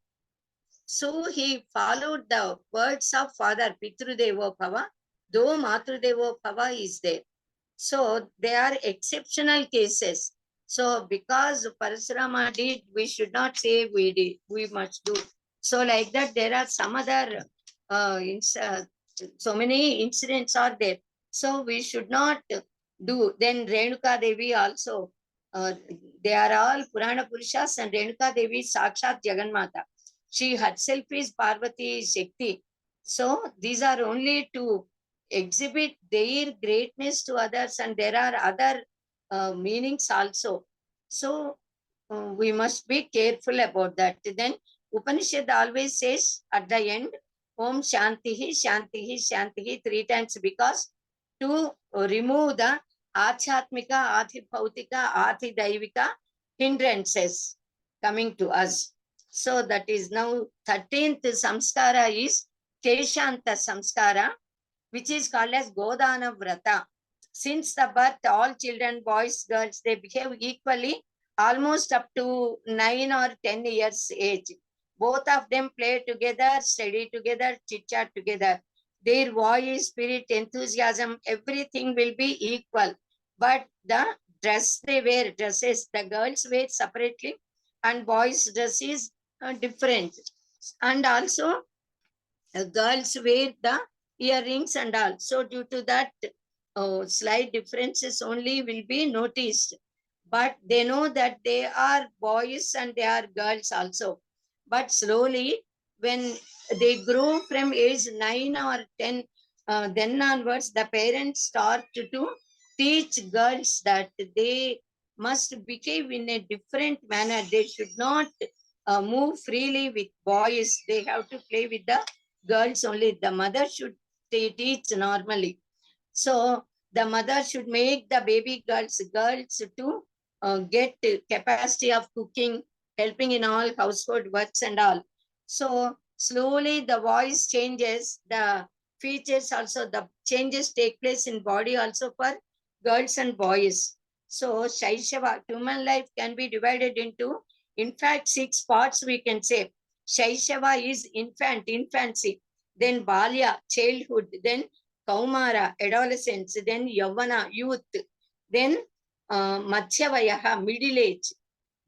D: So he followed the words of father, Pitrudevo Bhava, though Matrudevo Bhava is there. So they are exceptional cases. So because Parashurama did, we should not say we did, we must do. So like that, there are some other, so many incidents are there. So we should not do. Then Renuka Devi also, they are all Purana Purushas, and Renuka Devi Sakshat Jagannmata. She herself is Parvati Shakti. So these are only to exhibit their greatness to others, and there are other meanings also. So we must be careful about that. Then Upanishad always says at the end, Om Shantihi, Shantihi, Shantihi 3 times, because to remove the Achatmika, Adhibhautika, Adhidaivika hindrances coming to us. So that is now 13th samskara is Keshanta samskara, which is called as Godana Vrata. Since the birth, all children, boys, girls, they behave equally, almost up to 9 or 10 years age. Both of them play together, study together, chit-chat together. Their voice, spirit, enthusiasm, everything will be equal. But the dress they wear, dresses, the girls wear separately, and boys' dress is different. And also, girls wear the earrings and all. So due to that, slight differences only will be noticed. But they know that they are boys and they are girls also. But slowly, when they grow from age 9 or 10, then onwards, the parents start to teach girls that they must behave in a different manner. They should not move freely with boys. They have to play with the girls only. The mother should teach normally. So the mother should make the baby girls to get capacity of cooking, helping in all household works and all. So slowly the voice changes, the features also, the changes take place in body also for girls and boys. So Shaishava, human life can be divided into, in fact, 6 parts we can say. Shaishava is infancy, then Balya, childhood, then Kaumara, adolescence, then Yavana, youth, then Madhyavayaha, middle age,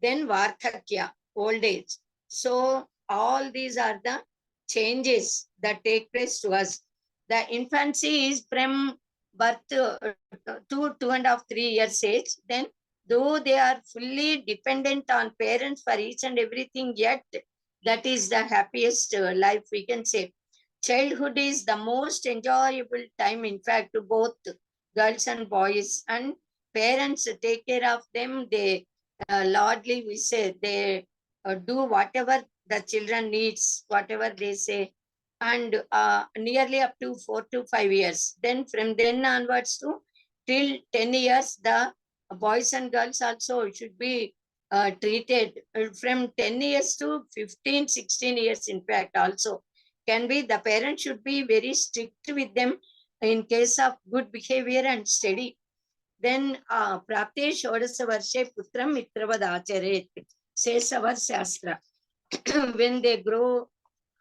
D: then Vardhakya, old age. So all these are the changes that take place to us. The infancy is from birth to 2.5, 3 years age. Then though they are fully dependent on parents for each and everything, yet that is the happiest life we can say. Childhood is the most enjoyable time, in fact, to both girls and boys, and parents take care of them. They largely, we say, they do whatever the children needs, whatever they say, and nearly up to 4 to 5 years. Then from then onwards to till 10 years, the boys and girls also should be treated from 10 years to 15, 16 years, in fact, also can be. The parent should be very strict with them in case of good behavior and steady. Then Prapte Shodasa Varshe Putram Mitravad Acharet, says our Shastra. When they grow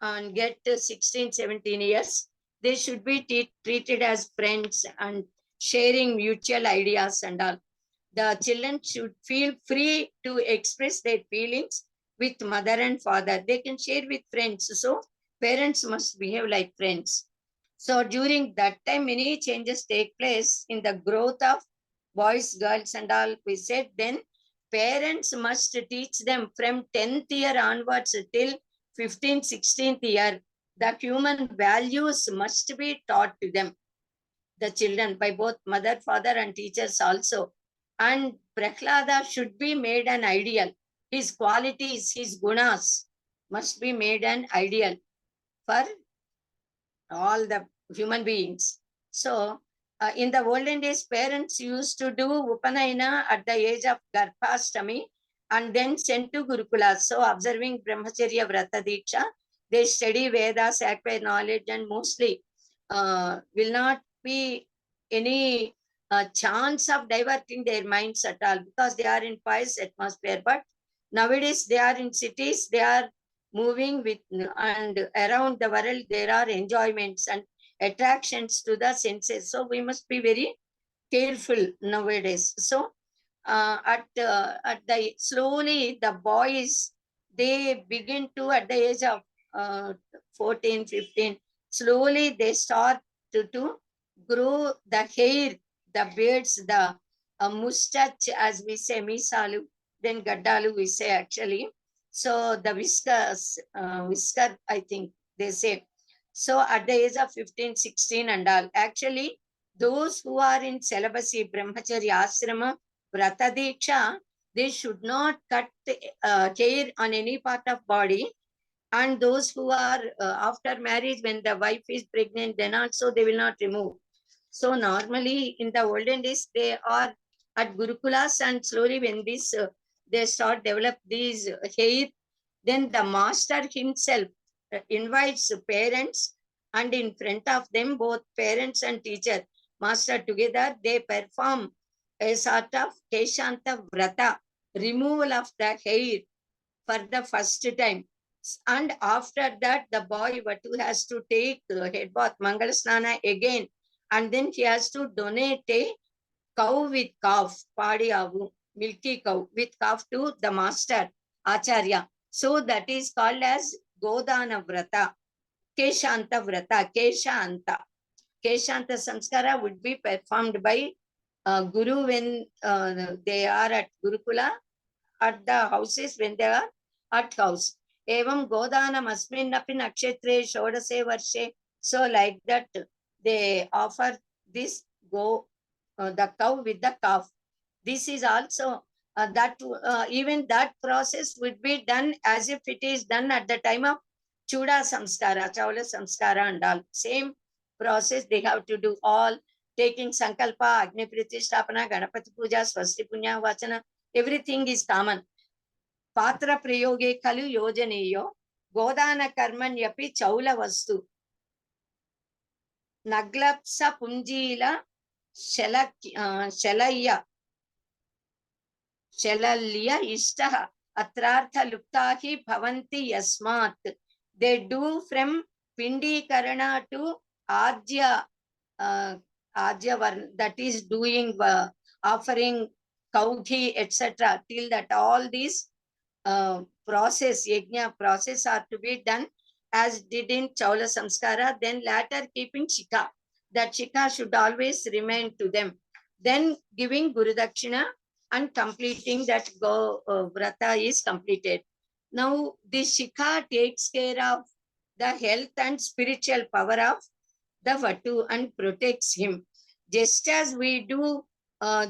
D: and get 16, 17 years, they should be treated as friends and sharing mutual ideas and all. The children should feel free to express their feelings with mother and father. They can share with friends. So parents must behave like friends. So during that time, many changes take place in the growth of boys, girls, and all. We said then Parents must teach them from 10th year onwards till 15th, 16th year. The human values must be taught to them, the children, by both mother, father, and teachers also. And Prahlada should be made an ideal. His qualities, his gunas must be made an ideal for all the human beings. So, in the olden days, parents used to do Upanayana at the age of Garbhastami and then sent to Gurukula. So, observing Brahmacharya Vrata Diksha, they study Vedas, acquire knowledge, and mostly will not be any chance of diverting their minds at all, because they are in pious atmosphere. But nowadays, they are in cities, they are moving with, and around the world there are enjoyments and attractions to the senses. So we must be very careful nowadays. So at the slowly the boys, they begin to, at the age of 14, 15, slowly they start to grow the hair, the beards, the mustache, as we say, misalu, then gaddalu we say actually. So the whisker, I think they say. So at the age of 15, 16 and all, actually, those who are in celibacy, brahmacharya, ashrama, vrata diksha, they should not cut hair on any part of body. And those who are after marriage, when the wife is pregnant, then also they will not remove. So normally in the olden days, they are at Gurukulas, and slowly when this they start develop these hair, then the master himself invites parents, and in front of them, both parents and teacher, master together, they perform a sort of Keshanta Vrata, removal of the hair for the first time. And after that, the boy Vatu has to take head bath, Mangala Snana again, and then he has to donate a cow with calf, Padi Avu, milky cow with calf to the master, Acharya. So that is called as Godana Vrata, Keshanta Vrata, Keshanta. Keshanta Samskara would be performed by Guru when they are at Gurukula, at the houses when they are at house. Evam Godanam Asminapi Nakshetre Shodase Varshe. So like that, they offer this the cow with the calf. This is also even that process would be done as if it is done at the time of Chuda Samskara, Chaula Samskara and all. Same process they have to do, all taking Sankalpa, Agni Pratishthapana, Ganapati Puja, Swasti Punya Vachana, everything is common. Patra Prayoge Kalu Yojaneyo, Godana Karmanyapi Chaula Vastu, Naglapsa Punjila Shalaya Shalalya Ishtaha Atrartha Luptahi Bhavanti Yasmat. They do from Pindi Karana to Ajya, that is doing offering Kaudhi, etc. Till that all these process, yajna process are to be done as did in Chaula Samskara, then later keeping Shika. That Shika should always remain to them. Then giving Guru Dakshina and completing that Vrata is completed. Now, this Shika takes care of the health and spiritual power of the Vatu and protects him. Just as we do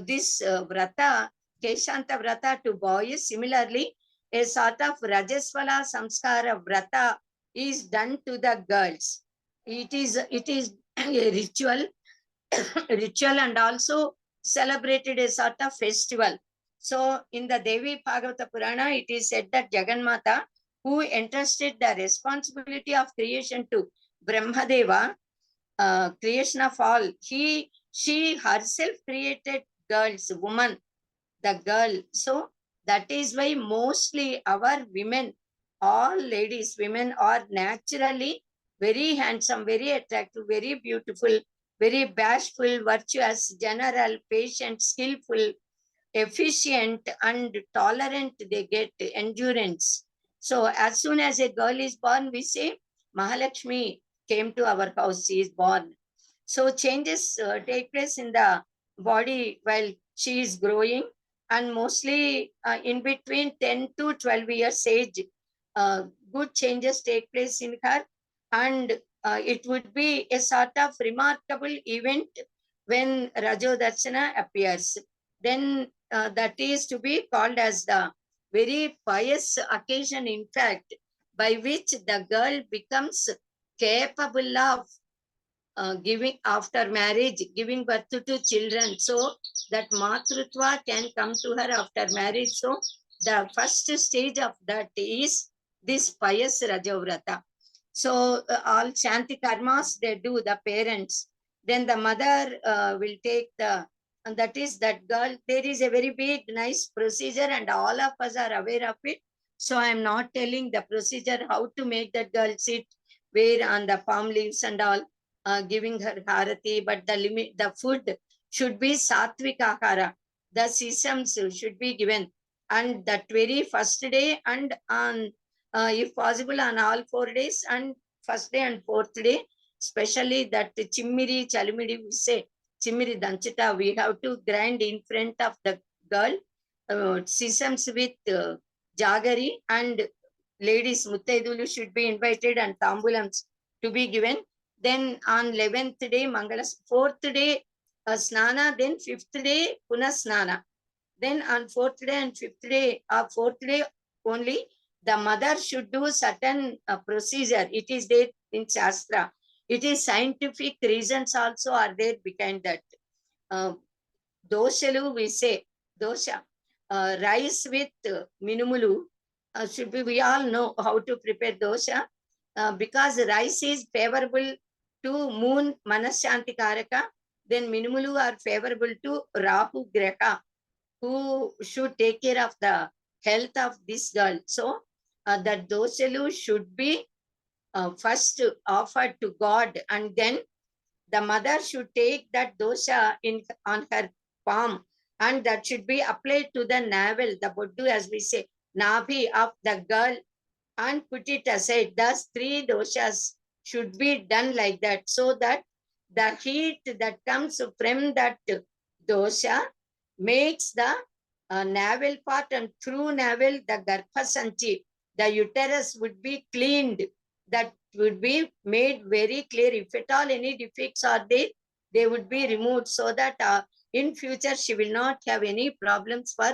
D: this Vrata, Keshanta Vrata to boys, similarly, a sort of Rajaswala Samskara Vrata is done to the girls. It is a ritual, and also celebrated a sort of festival. So in the Devi Bhagavata Purana, it is said that Jagannatha, who entrusted the responsibility of creation to Brahmadeva, creation of all, she herself created girls, woman, the girl. So that is why mostly our women, all ladies, women are naturally very handsome, very attractive, very beautiful, very bashful, virtuous, general, patient, skillful, efficient, and tolerant. They get endurance. So as soon as a girl is born, we say Mahalakshmi came to our house, she is born. So changes take place in the body while she is growing. and mostly in between 10 to 12 years age, good changes take place in her, and it would be a sort of remarkable event when Rajo Darshana appears. Then that is to be called as the very pious occasion, in fact, by which the girl becomes capable of giving after marriage, giving birth to children, so that matrutva can come to her after marriage. So the first stage of that is this pious Rajavrata. So all Shanti karmas they do, the parents. Then the mother will take the, and that is that girl. There is a very big, nice procedure, and all of us are aware of it. So I am not telling the procedure how to make that girl sit, where on the palm leaves and all, giving her harati, but the food should be sattvic ahara. The sesams should be given, and that very first day, and on if possible on all 4 days, and first day and fourth day, especially that chimmiri chalimidi, we say chimmiri danchita, we have to grind in front of the girl, sesams with jagari, and ladies muttaidulu should be invited and tambulams to be given. Then on 11th day Mangalas, 4th day snana, then 5th day puna snana. Then on 4th day and 5th day, 4th day only, the mother should do certain procedure. It is there in Shastra. It is scientific reasons also are there behind that. Doshalu, we say, dosha, rice with minumulu, should be, we all know how to prepare dosha, because rice is favorable to moon manashanti karaka, then minumulu are favorable to Rahu Graha, who should take care of the health of this girl. So that doshalu should be first offered to God, and then the mother should take that dosha on her palm, and that should be applied to the navel, the boddu, as we say, nabhi of the girl, and put it aside. Thus 3 doshas should be done like that, so that the heat that comes from that dosha makes the navel part, and through navel the garbhasanchi, the uterus would be cleaned. That would be made very clear. If at all any defects are there, they would be removed, so that in future she will not have any problems for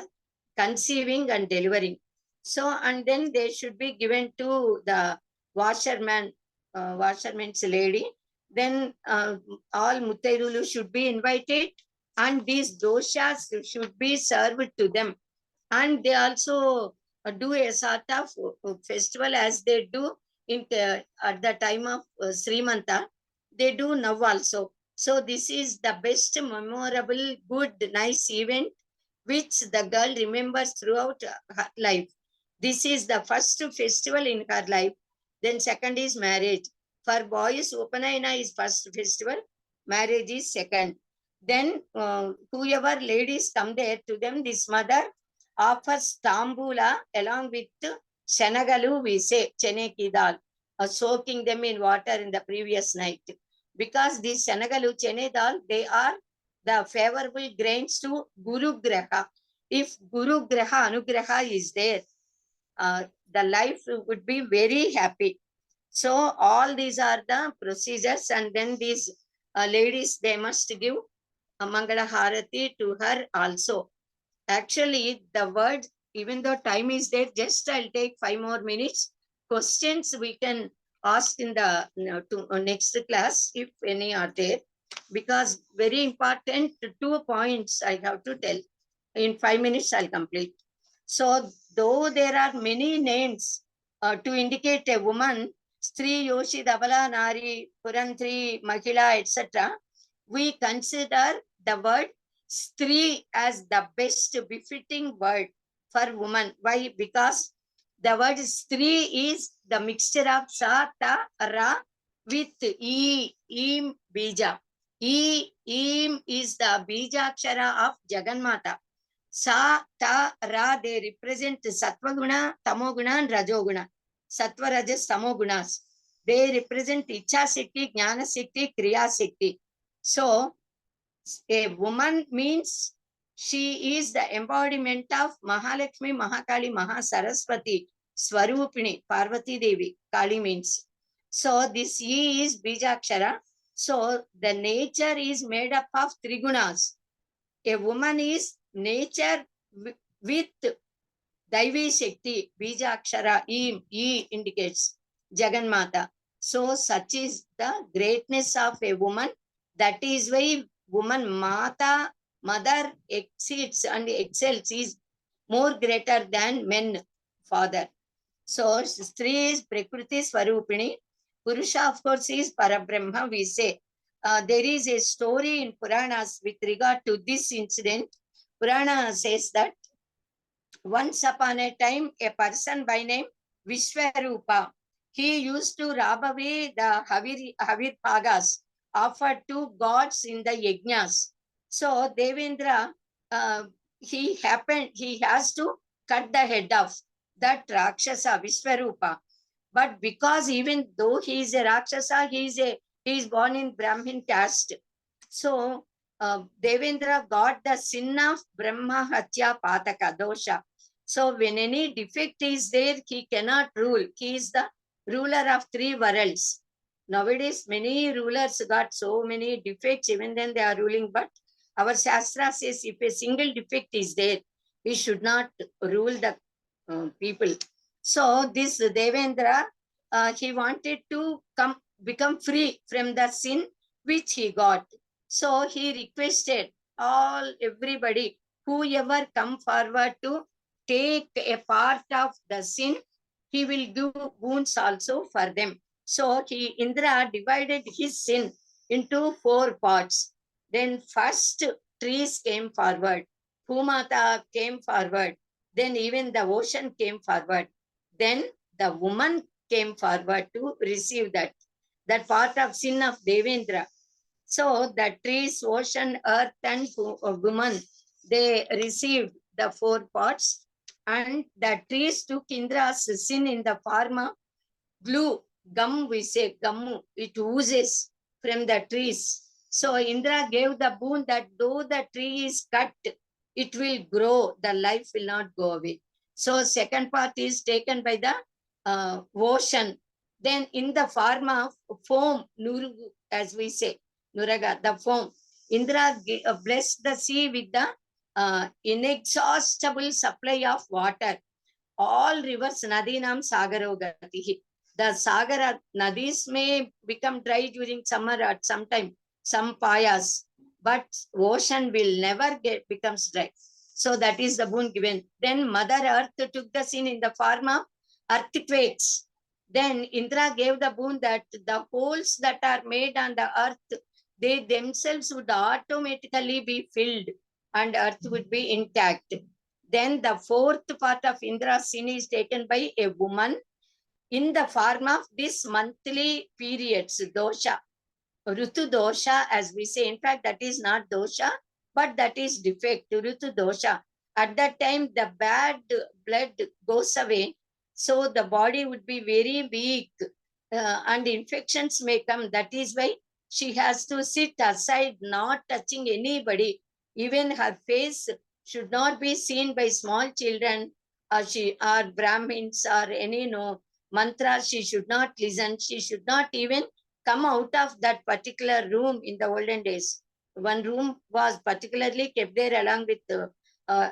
D: conceiving and delivering. So, and then they should be given to the washerman, washerman's lady. Then all muttaidulu should be invited, and these doshas should be served to them. And they also do a sort of festival, as they do in at the time of Srimanta. They do now also. So this is the best memorable, good, nice event which the girl remembers throughout her life. This is the first festival in her life. Then second is marriage. For boys, Upanayana is first festival, marriage is second. Then whoever ladies come there, to them this mother offers tambula along with shenagalu, we say, chene ki dal, soaking them in water in the previous night. Because these shenagalu, chene dal, they are the favorable grains to Guru Graha. If Guru Graha, Anugraha is there, the life would be very happy. So all these are the procedures, and then these ladies, they must give a Mangala Harati to her also. Actually, the word, even though time is there, just I'll take 5 more minutes. Questions we can ask in the next class, if any are there, because very important 2 points I have to tell. In 5 minutes, I'll complete. So, though there are many names to indicate a woman, Stri, Yoshi, Dabala, Nari, Purantri, Mahila, etc., we consider the word Stri as the best befitting word for woman. Why? Because the word Stri is the mixture of Sa, Ta, Ra with E, Im, Bija. Im is the Bija Akshara of Jagannatha. Sa, Ta, Ra, they represent Sattva Guna, Tamo Guna, and Rajo Guna. Sattva, Rajas, Tamo Gunas. They represent Icha Siddhi, Jnana Siddhi, Kriya Siddhi. So, a woman means She is the embodiment of Mahalakshmi, Mahakali, Mahasaraswati, Swarupini, Parvati Devi. Kali means. So this E is Bijakshara. So the nature is made up of three gunas. A woman is nature with Daivi Shakti, Bijakshara, E indicates Jaganmata. So such is the greatness of a woman. That is why woman Mata, mother exceeds and excels, is more greater than men, father. So Stri is Prakriti Swarupini. Purusha, of course, is Parabrahma, we say. There is a story in Puranas with regard to this incident. Purana says that once upon a time, a person by name Vishwarupa, he used to rob away the Havir Pagas offered to gods in the yajnas. So Devendra, he has to cut the head off that Rakshasa Vishwarupa. But because even though he is a Rakshasa, he is born in Brahmin caste. So Devendra got the sin of Brahma Hatya Pataka dosha. So when any defect is there, he cannot rule. He is the ruler of three worlds. Nowadays, many rulers got so many defects, even then they are ruling. But our Shastra says if a single defect is there, we should not rule the people. So this Devendra, he wanted to become free from the sin which he got. So he requested everybody, whoever come forward to take a part of the sin, he will give wounds also for them. So Indra divided his sin into 4 parts. Then first trees came forward, Bhumata came forward, then even the ocean came forward. Then the woman came forward to receive that part of sin of Devendra. So the trees, ocean, earth, and woman, they received the 4 parts, and the trees took Indra's sin in the form of glue, gum, we say, gum, it oozes from the trees. So Indra gave the boon that though the tree is cut, it will grow, the life will not go away. So second part is taken by the ocean. Then in the form of foam, nurugu, as we say, Nuraga, the foam. Indra blessed the sea with the inexhaustible supply of water. All rivers, Nadinam Sagaro Gatihi. The Sagara Nadis may become dry during summer at some time, some payas, but ocean will never becomes dry. So that is the boon given. Then Mother Earth took the sin in the form of earthquakes. Then Indra gave the boon that the holes that are made on the earth, they themselves would automatically be filled and earth would be intact. Then the 4th part of Indra's sin is taken by a woman in the form of this monthly periods, dosha, Rutu dosha, as we say. In fact, that is not dosha, but that is defect, Rutu dosha. At that time, the bad blood goes away, so the body would be very weak and infections may come. That is why she has to sit aside, not touching anybody. Even her face should not be seen by small children, or Brahmins, or any mantra. She should not listen. She should not even come out of that particular room in the olden days. One room was particularly kept there along with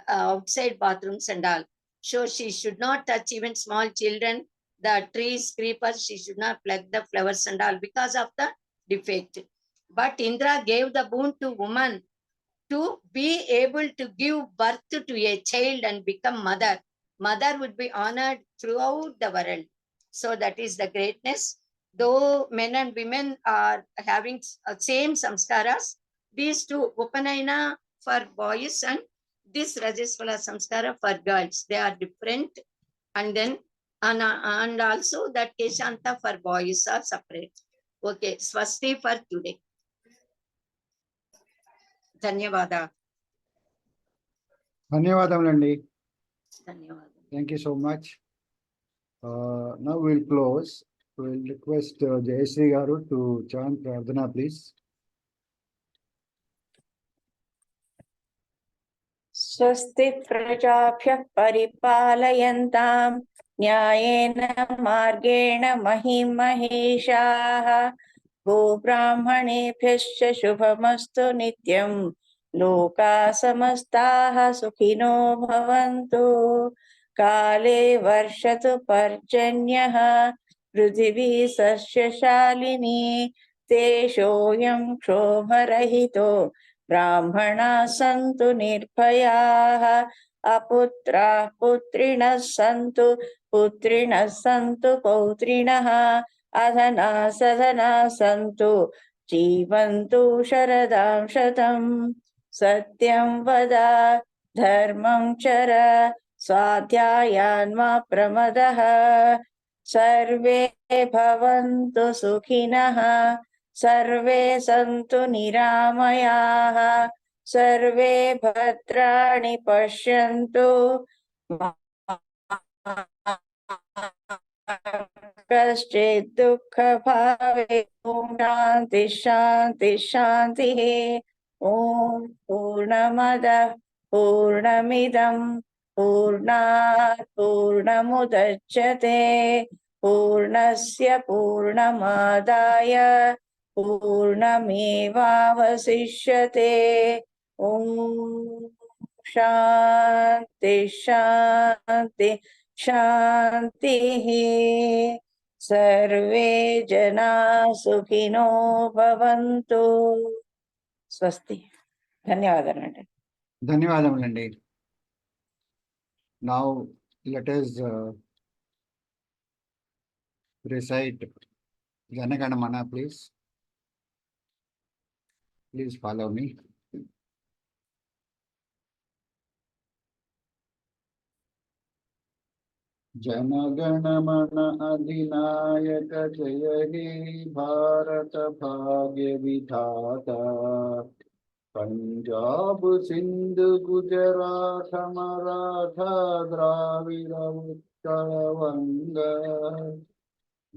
D: outside bathrooms and all. So she should not touch even small children, the trees, creepers. She should not pluck the flowers and all because of the defect. But Indra gave the boon to woman to be able to give birth to a child and become mother. Mother would be honored throughout the world. So that is the greatness. Though men and women are having same samskaras, these two, Upanayana for boys and this Rajaswala samskara for girls, they are different. And then and also that Keshanta for boys are separate. Okay, Swasti for today. ధన్యవాదాలు.
A: ధన్యవాదములండి.
D: ధన్యవాదాలు.
A: Thank you so much. Now we'll close. We'll request Jayashree Garu to chant Pradhana, please.
C: स्वस्ति प्रजाभ्यः परिपालयन्तां न्यायेन मार्गेण महीं महेशाः गोब्राह्मणेभ्यश्च शुभमस्तु नित्यं लोकाः समस्ताः सुखिनो भवन्तु काले वर्षतु पर्जन्यः पृथिवी सस्यशालिनी देशोऽयं क्षोभरहितो ब्राह्मणाः सन्तु निर्भयाः अपुत्राः पुत्रिणः सन्तु पुत्रिणः सन्तु पौत्रिणः अधनाः सधनाः सन्तु जीवन्तु शरदां शतं सत्यं वद धर्मं चर स्वाध्यायान् मा प्रमदः सर्वे भवन्तु सुखिनः सर्वे सन्तु निरामयाः सर्वे भद्राणि पश्यन्तु कश्चित् दुःखभावे ॐ शान्ति शान्ति शान्तिः ॐ पूर्णमदः पूर्णमिदं पूर्णात् पूर्णमुदच्यते पूर्णस्य पूर्णमादाय पूर्णमेवावशिष्यते ॐ शान्ति शान्ति शान्तिः सर्वे जना सुखिनो भवन्तु स्वस्ति ధన్యవాదాలండి
A: ధన్యవాదములండి. Now let us recite Janaganamana, please. Please follow me. Jana Gana Mana अधिनायक जय हे भारत भाग्य विधाता पंजाब सिंध गुजरात मराठा द्राविड़ उत्कल वंग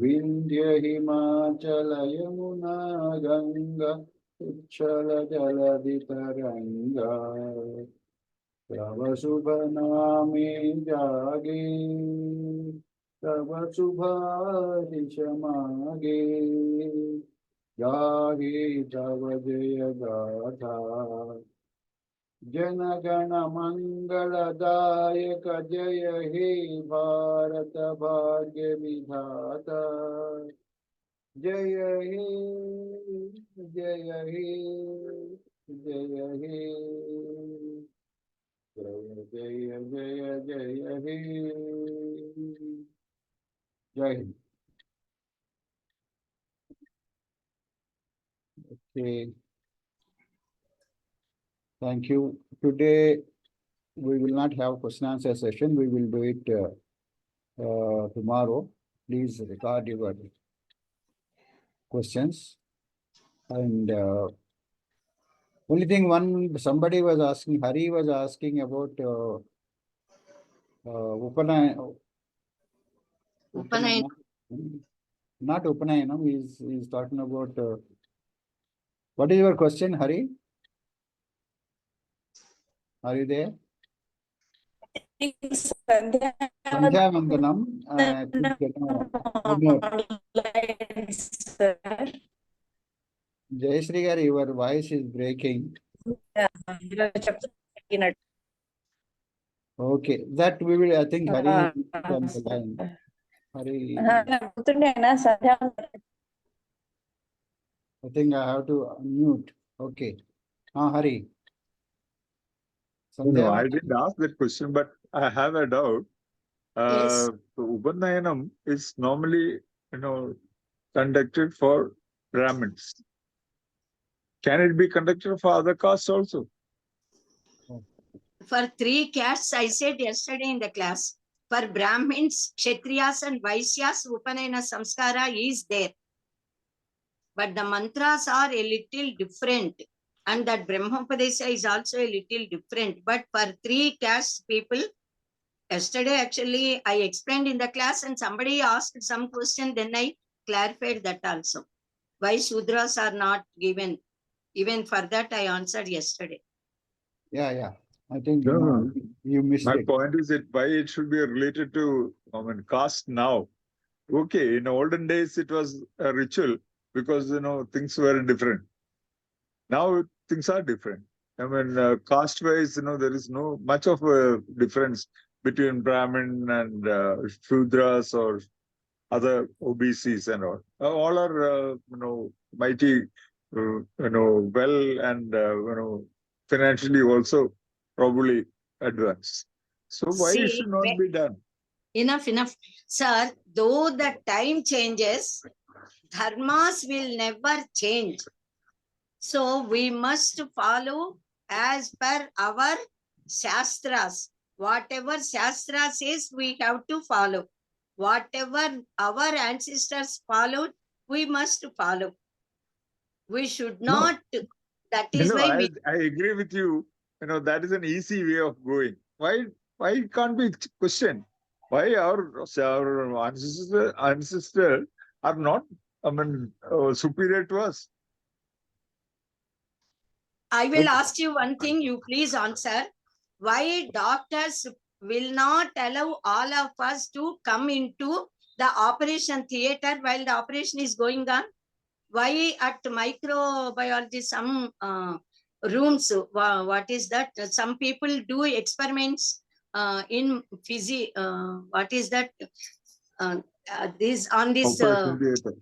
A: विंध्य हिमाचल यमुना गंगा उच्छल जलधि तरंगा तव शुभ नामे जागे तव शुभादिश मागे गाहे तव जय गाथा जनगण मंगलदायक जय हे भारत भाग्य विधाता जय हे जय हे जय हे जय जय जय जय हे जय Hind. Okay, thank you. Today we will not have question answer session. We will do it tomorrow. Please record your questions. And only thing, somebody was asking, Hari was asking about
D: Upanayana.
A: Not Upanayanam. He's talking about what is your question, Hari? Are you there? Sandhya Vandanam. Jayashree Garu, your voice is breaking. Okay, that we will, I think Hari is on the line. Hari, I think I have to unmute. Okay. Hari.
E: No, I didn't ask that question, but I have a doubt.
D: Yes.
E: Upanayanam is normally, conducted for Brahmins. Can it be conducted for other castes also?
D: For 3 castes, I said yesterday in the class, for Brahmins, Kshatriyas and Vaisyas, Upanayana Samskara is there. But the mantras are a little different. And that Brahmopadesha is also a little different. But for 3 caste people, yesterday actually I explained in the class and somebody asked some question, then I clarified that also. Why Sudras are not given. Even for that I answered yesterday.
A: Yeah. I think
E: No.
A: you missed
E: My
A: it.
E: point is that why it should be related to, caste now. Okay, in olden days it was a ritual because things were different. Now things are different. Caste-wise, there is no much of a difference between Brahmin and Shudras or other OBCs and all. All are, mighty, well and, financially also probably advanced. So why it
D: See,
E: should not be done?
D: enough. Sir, though the time changes, dharmas will never change. So we must follow as per our shastras. Whatever shastra says, we have to follow. Whatever our ancestors followed, we must follow. We should
E: No.
D: not. That is why we.
E: I agree with you. That is an easy way of going. Why it can't be questioned? Why our ancestors are not, superior to us?
D: I will ask you one thing, you please answer. Why doctors will not allow all of us to come into the operation theater while the operation is going on? Why at microbiology, some rooms, what is that? Some people do experiments in what is that? This on this
E: Operation theater.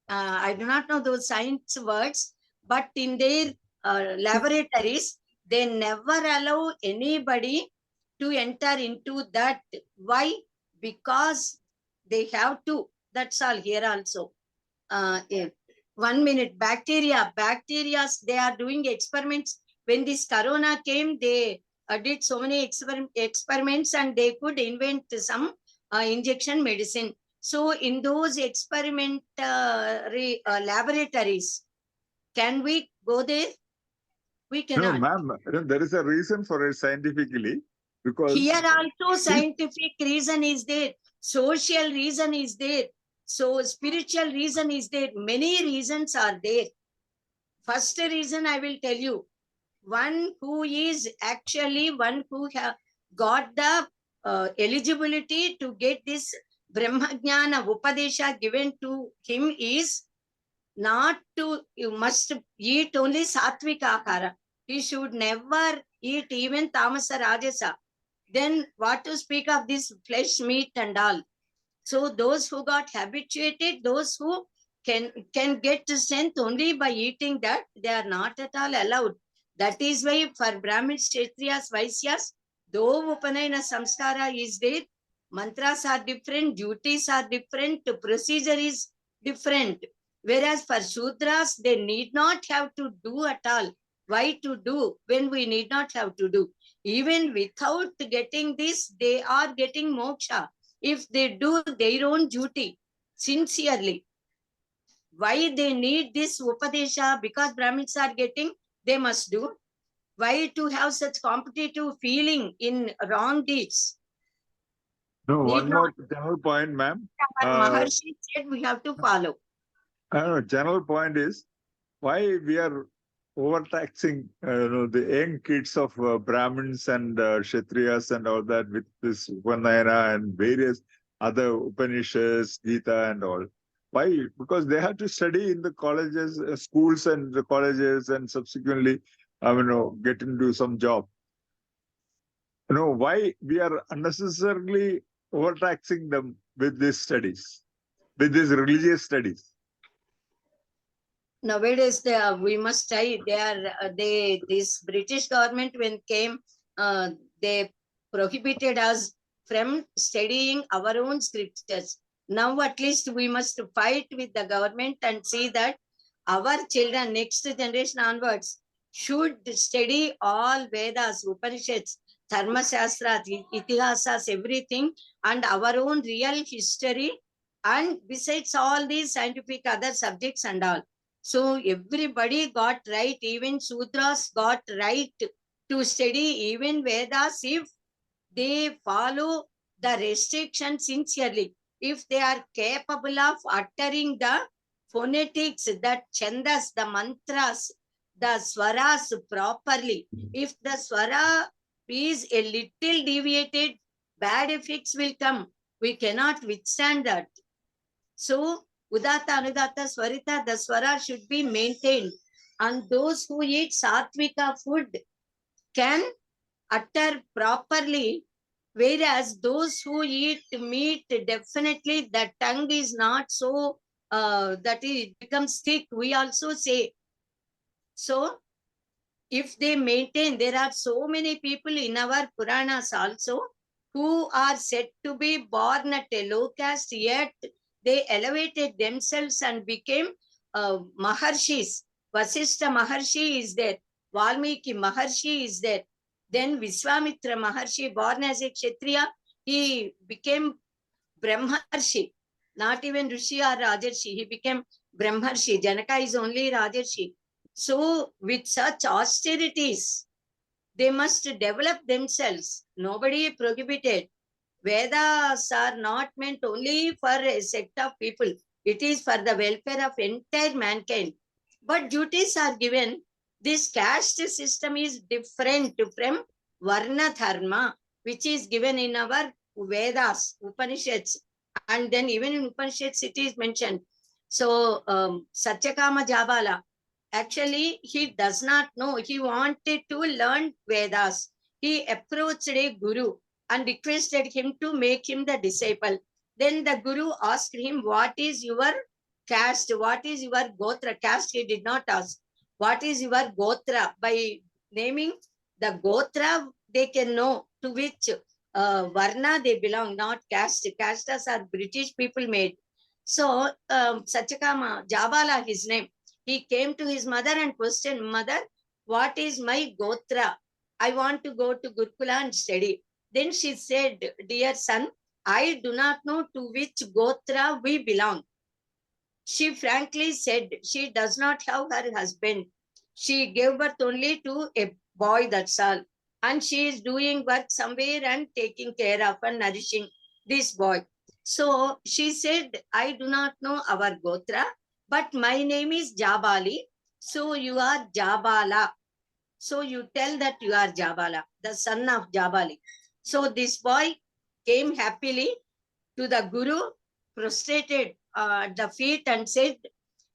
D: I do not know those science words, but in their laboratories, they never allow anybody to enter into that. Why? Because they have to. That's all here also. 1 minute, bacteria, they are doing experiments. When this corona came, they did so many experiments and they could invent some injection medicine. So in those experimentary laboratories, can we go there? We
E: No,
D: cannot.
E: ma'am, there is a reason for it scientifically, because
D: Here also scientific reason is there, social reason is there, so spiritual reason is there, many reasons are there. First reason I will tell you, one who is actually one who have got the eligibility to get this Brahmajnana Upadesha given to him is not to, you must eat only Satvika Akara. He should never eat even Tamasa Rajasa. Then what to speak of this flesh, meat and all. So those who got habituated, those who can get strength only by eating that, they are not at all allowed. That is why for Brahmins, Kshatriyas, Vaisyas, though Upanayana Samskara is there, mantras are different, duties are different, procedure is different. Whereas for Shudras, they need not have to do at all. Why to do when we need not have to do? Even without getting this, they are getting moksha. If they do their own duty sincerely. Why they need this Upadesha? Because Brahmins are getting, they must do. Why to have such competitive feeling in wrong deeds?
E: no,
D: Need
E: one
D: not.
E: more general point, ma'am.
D: But Maharshi said we have to follow.
E: General point is why we are overtaxing the young kids of Brahmins and Kshatriyas and all that with this Upanayana and various other Upanishads, Gita and all. Why? Because they have to study in the colleges, schools and the colleges, and subsequently, get into some job. Why we are unnecessarily overtaxing them with these studies, with these religious studies?
D: Nowadays, we must try. This British government when came, they prohibited us from studying our own scriptures. Now, at least we must fight with the government and see that our children, next generation onwards, should study all Vedas, Upanishads, Dharma Shastras, Itihasas, everything, and our own real history, and besides all these scientific other subjects and all. So everybody got right, even Sudras got right to study even Vedas if they follow the restrictions sincerely. If they are capable of uttering the phonetics, the chandas, the mantras, the swaras properly. If the swara is a little deviated, bad effects will come. We cannot withstand that. So, Udatta, Anudatta, Swarita, the swara should be maintained. And those who eat sattvika food can utter properly, whereas those who eat meat, definitely the tongue is not so, that it becomes thick, we also say. So, if they maintain, there are so many people in our Puranas also who are said to be born at a low caste, yet they elevated themselves and became Maharshis. Vasishtha Maharshi is there, Valmiki Maharshi is there. Then Viswamitra Maharshi, born as a Kshatriya, he became Brahmarshi, not even Rishi or Rajarshi, he became Brahmarshi. Janaka is only Rajarshi. So, with such austerities, they must develop themselves. Nobody prohibited. Vedas are not meant only for a sect of people. It is for the welfare of entire mankind. But duties are given. This caste system is different from Varna Dharma, which is given in our Vedas, Upanishads. And then even in Upanishads, it is mentioned. So, Satyakama Jabala, actually, he does not know. He wanted to learn Vedas. He approached a guru and requested him to make him the disciple. Then the guru asked him, what is your caste? What is your gotra? Caste he did not ask. What is your gotra? By naming the gotra, they can know to which varna they belong, not caste. Castes are British people made. So, Satyakama, Jabala, his name, he came to his mother and questioned, Mother, what is my gotra? I want to go to Gurukula and study. Then she said, dear son, I do not know to which gotra we belong. She frankly said she does not have her husband. She gave birth only to a boy, that's all. And she is doing work somewhere and taking care of and nourishing this boy. So she said, I do not know our gotra, but my name is Jabali. So you are Jabala. So you tell that you are Jabala, the son of Jabali. So this boy came happily to the Guru, prostrated at the feet and said,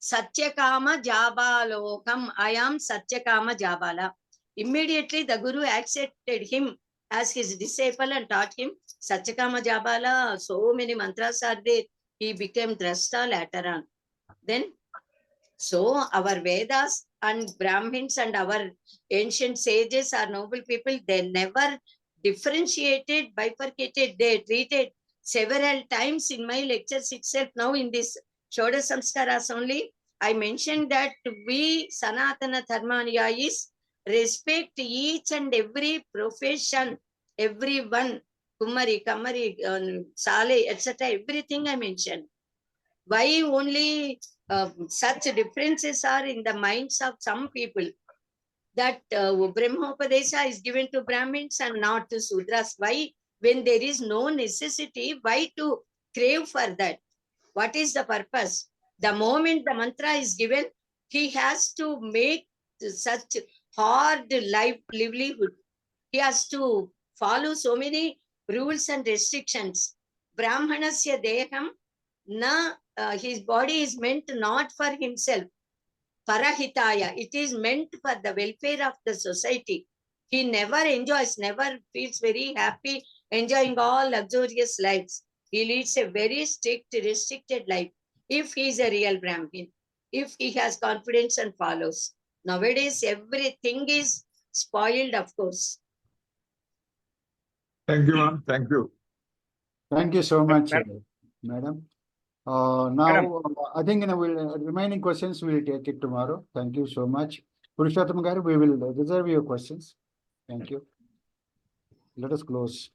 D: Satyakama Jabalokam, I am Satyakama Jabala. Immediately the Guru accepted him as his disciple and taught him Satyakama Jabala. So many mantras are there. He became Drashta later on. Then, so our Vedas and Brahmins and our ancient sages are noble people. They never differentiated, bifurcated. They treated several times in my lectures itself. Now in this Shodasa Samskaras only, I mentioned that we Sanatana Dharmaniyais respect each and every profession, everyone, Kumari, Kamari, Sale, etc. Everything I mentioned. Why only such differences are in the minds of some people, that Brahmopadesha is given to Brahmins and not to Sudras. Why? When there is no necessity, why to crave for that? What is the purpose? The moment the mantra is given, he has to make such hard livelihood. He has to follow so many rules and restrictions. Brahmanasya deham na, his body is meant not for himself. Parahitaya, it is meant for the welfare of the society. He never enjoys, never feels very happy enjoying all luxurious lives. He leads a very strict, restricted life if he is a real Brahmin, if he has confidence and follows. Nowadays, everything is spoiled, of course.
E: Thank you, ma'am. Thank you.
A: Thank you so much,
F: Madam.
A: Madam. Now, I think remaining questions we will take it tomorrow. Thank you so much. Purushottam garu, we will reserve your questions. Thank you. Let us close.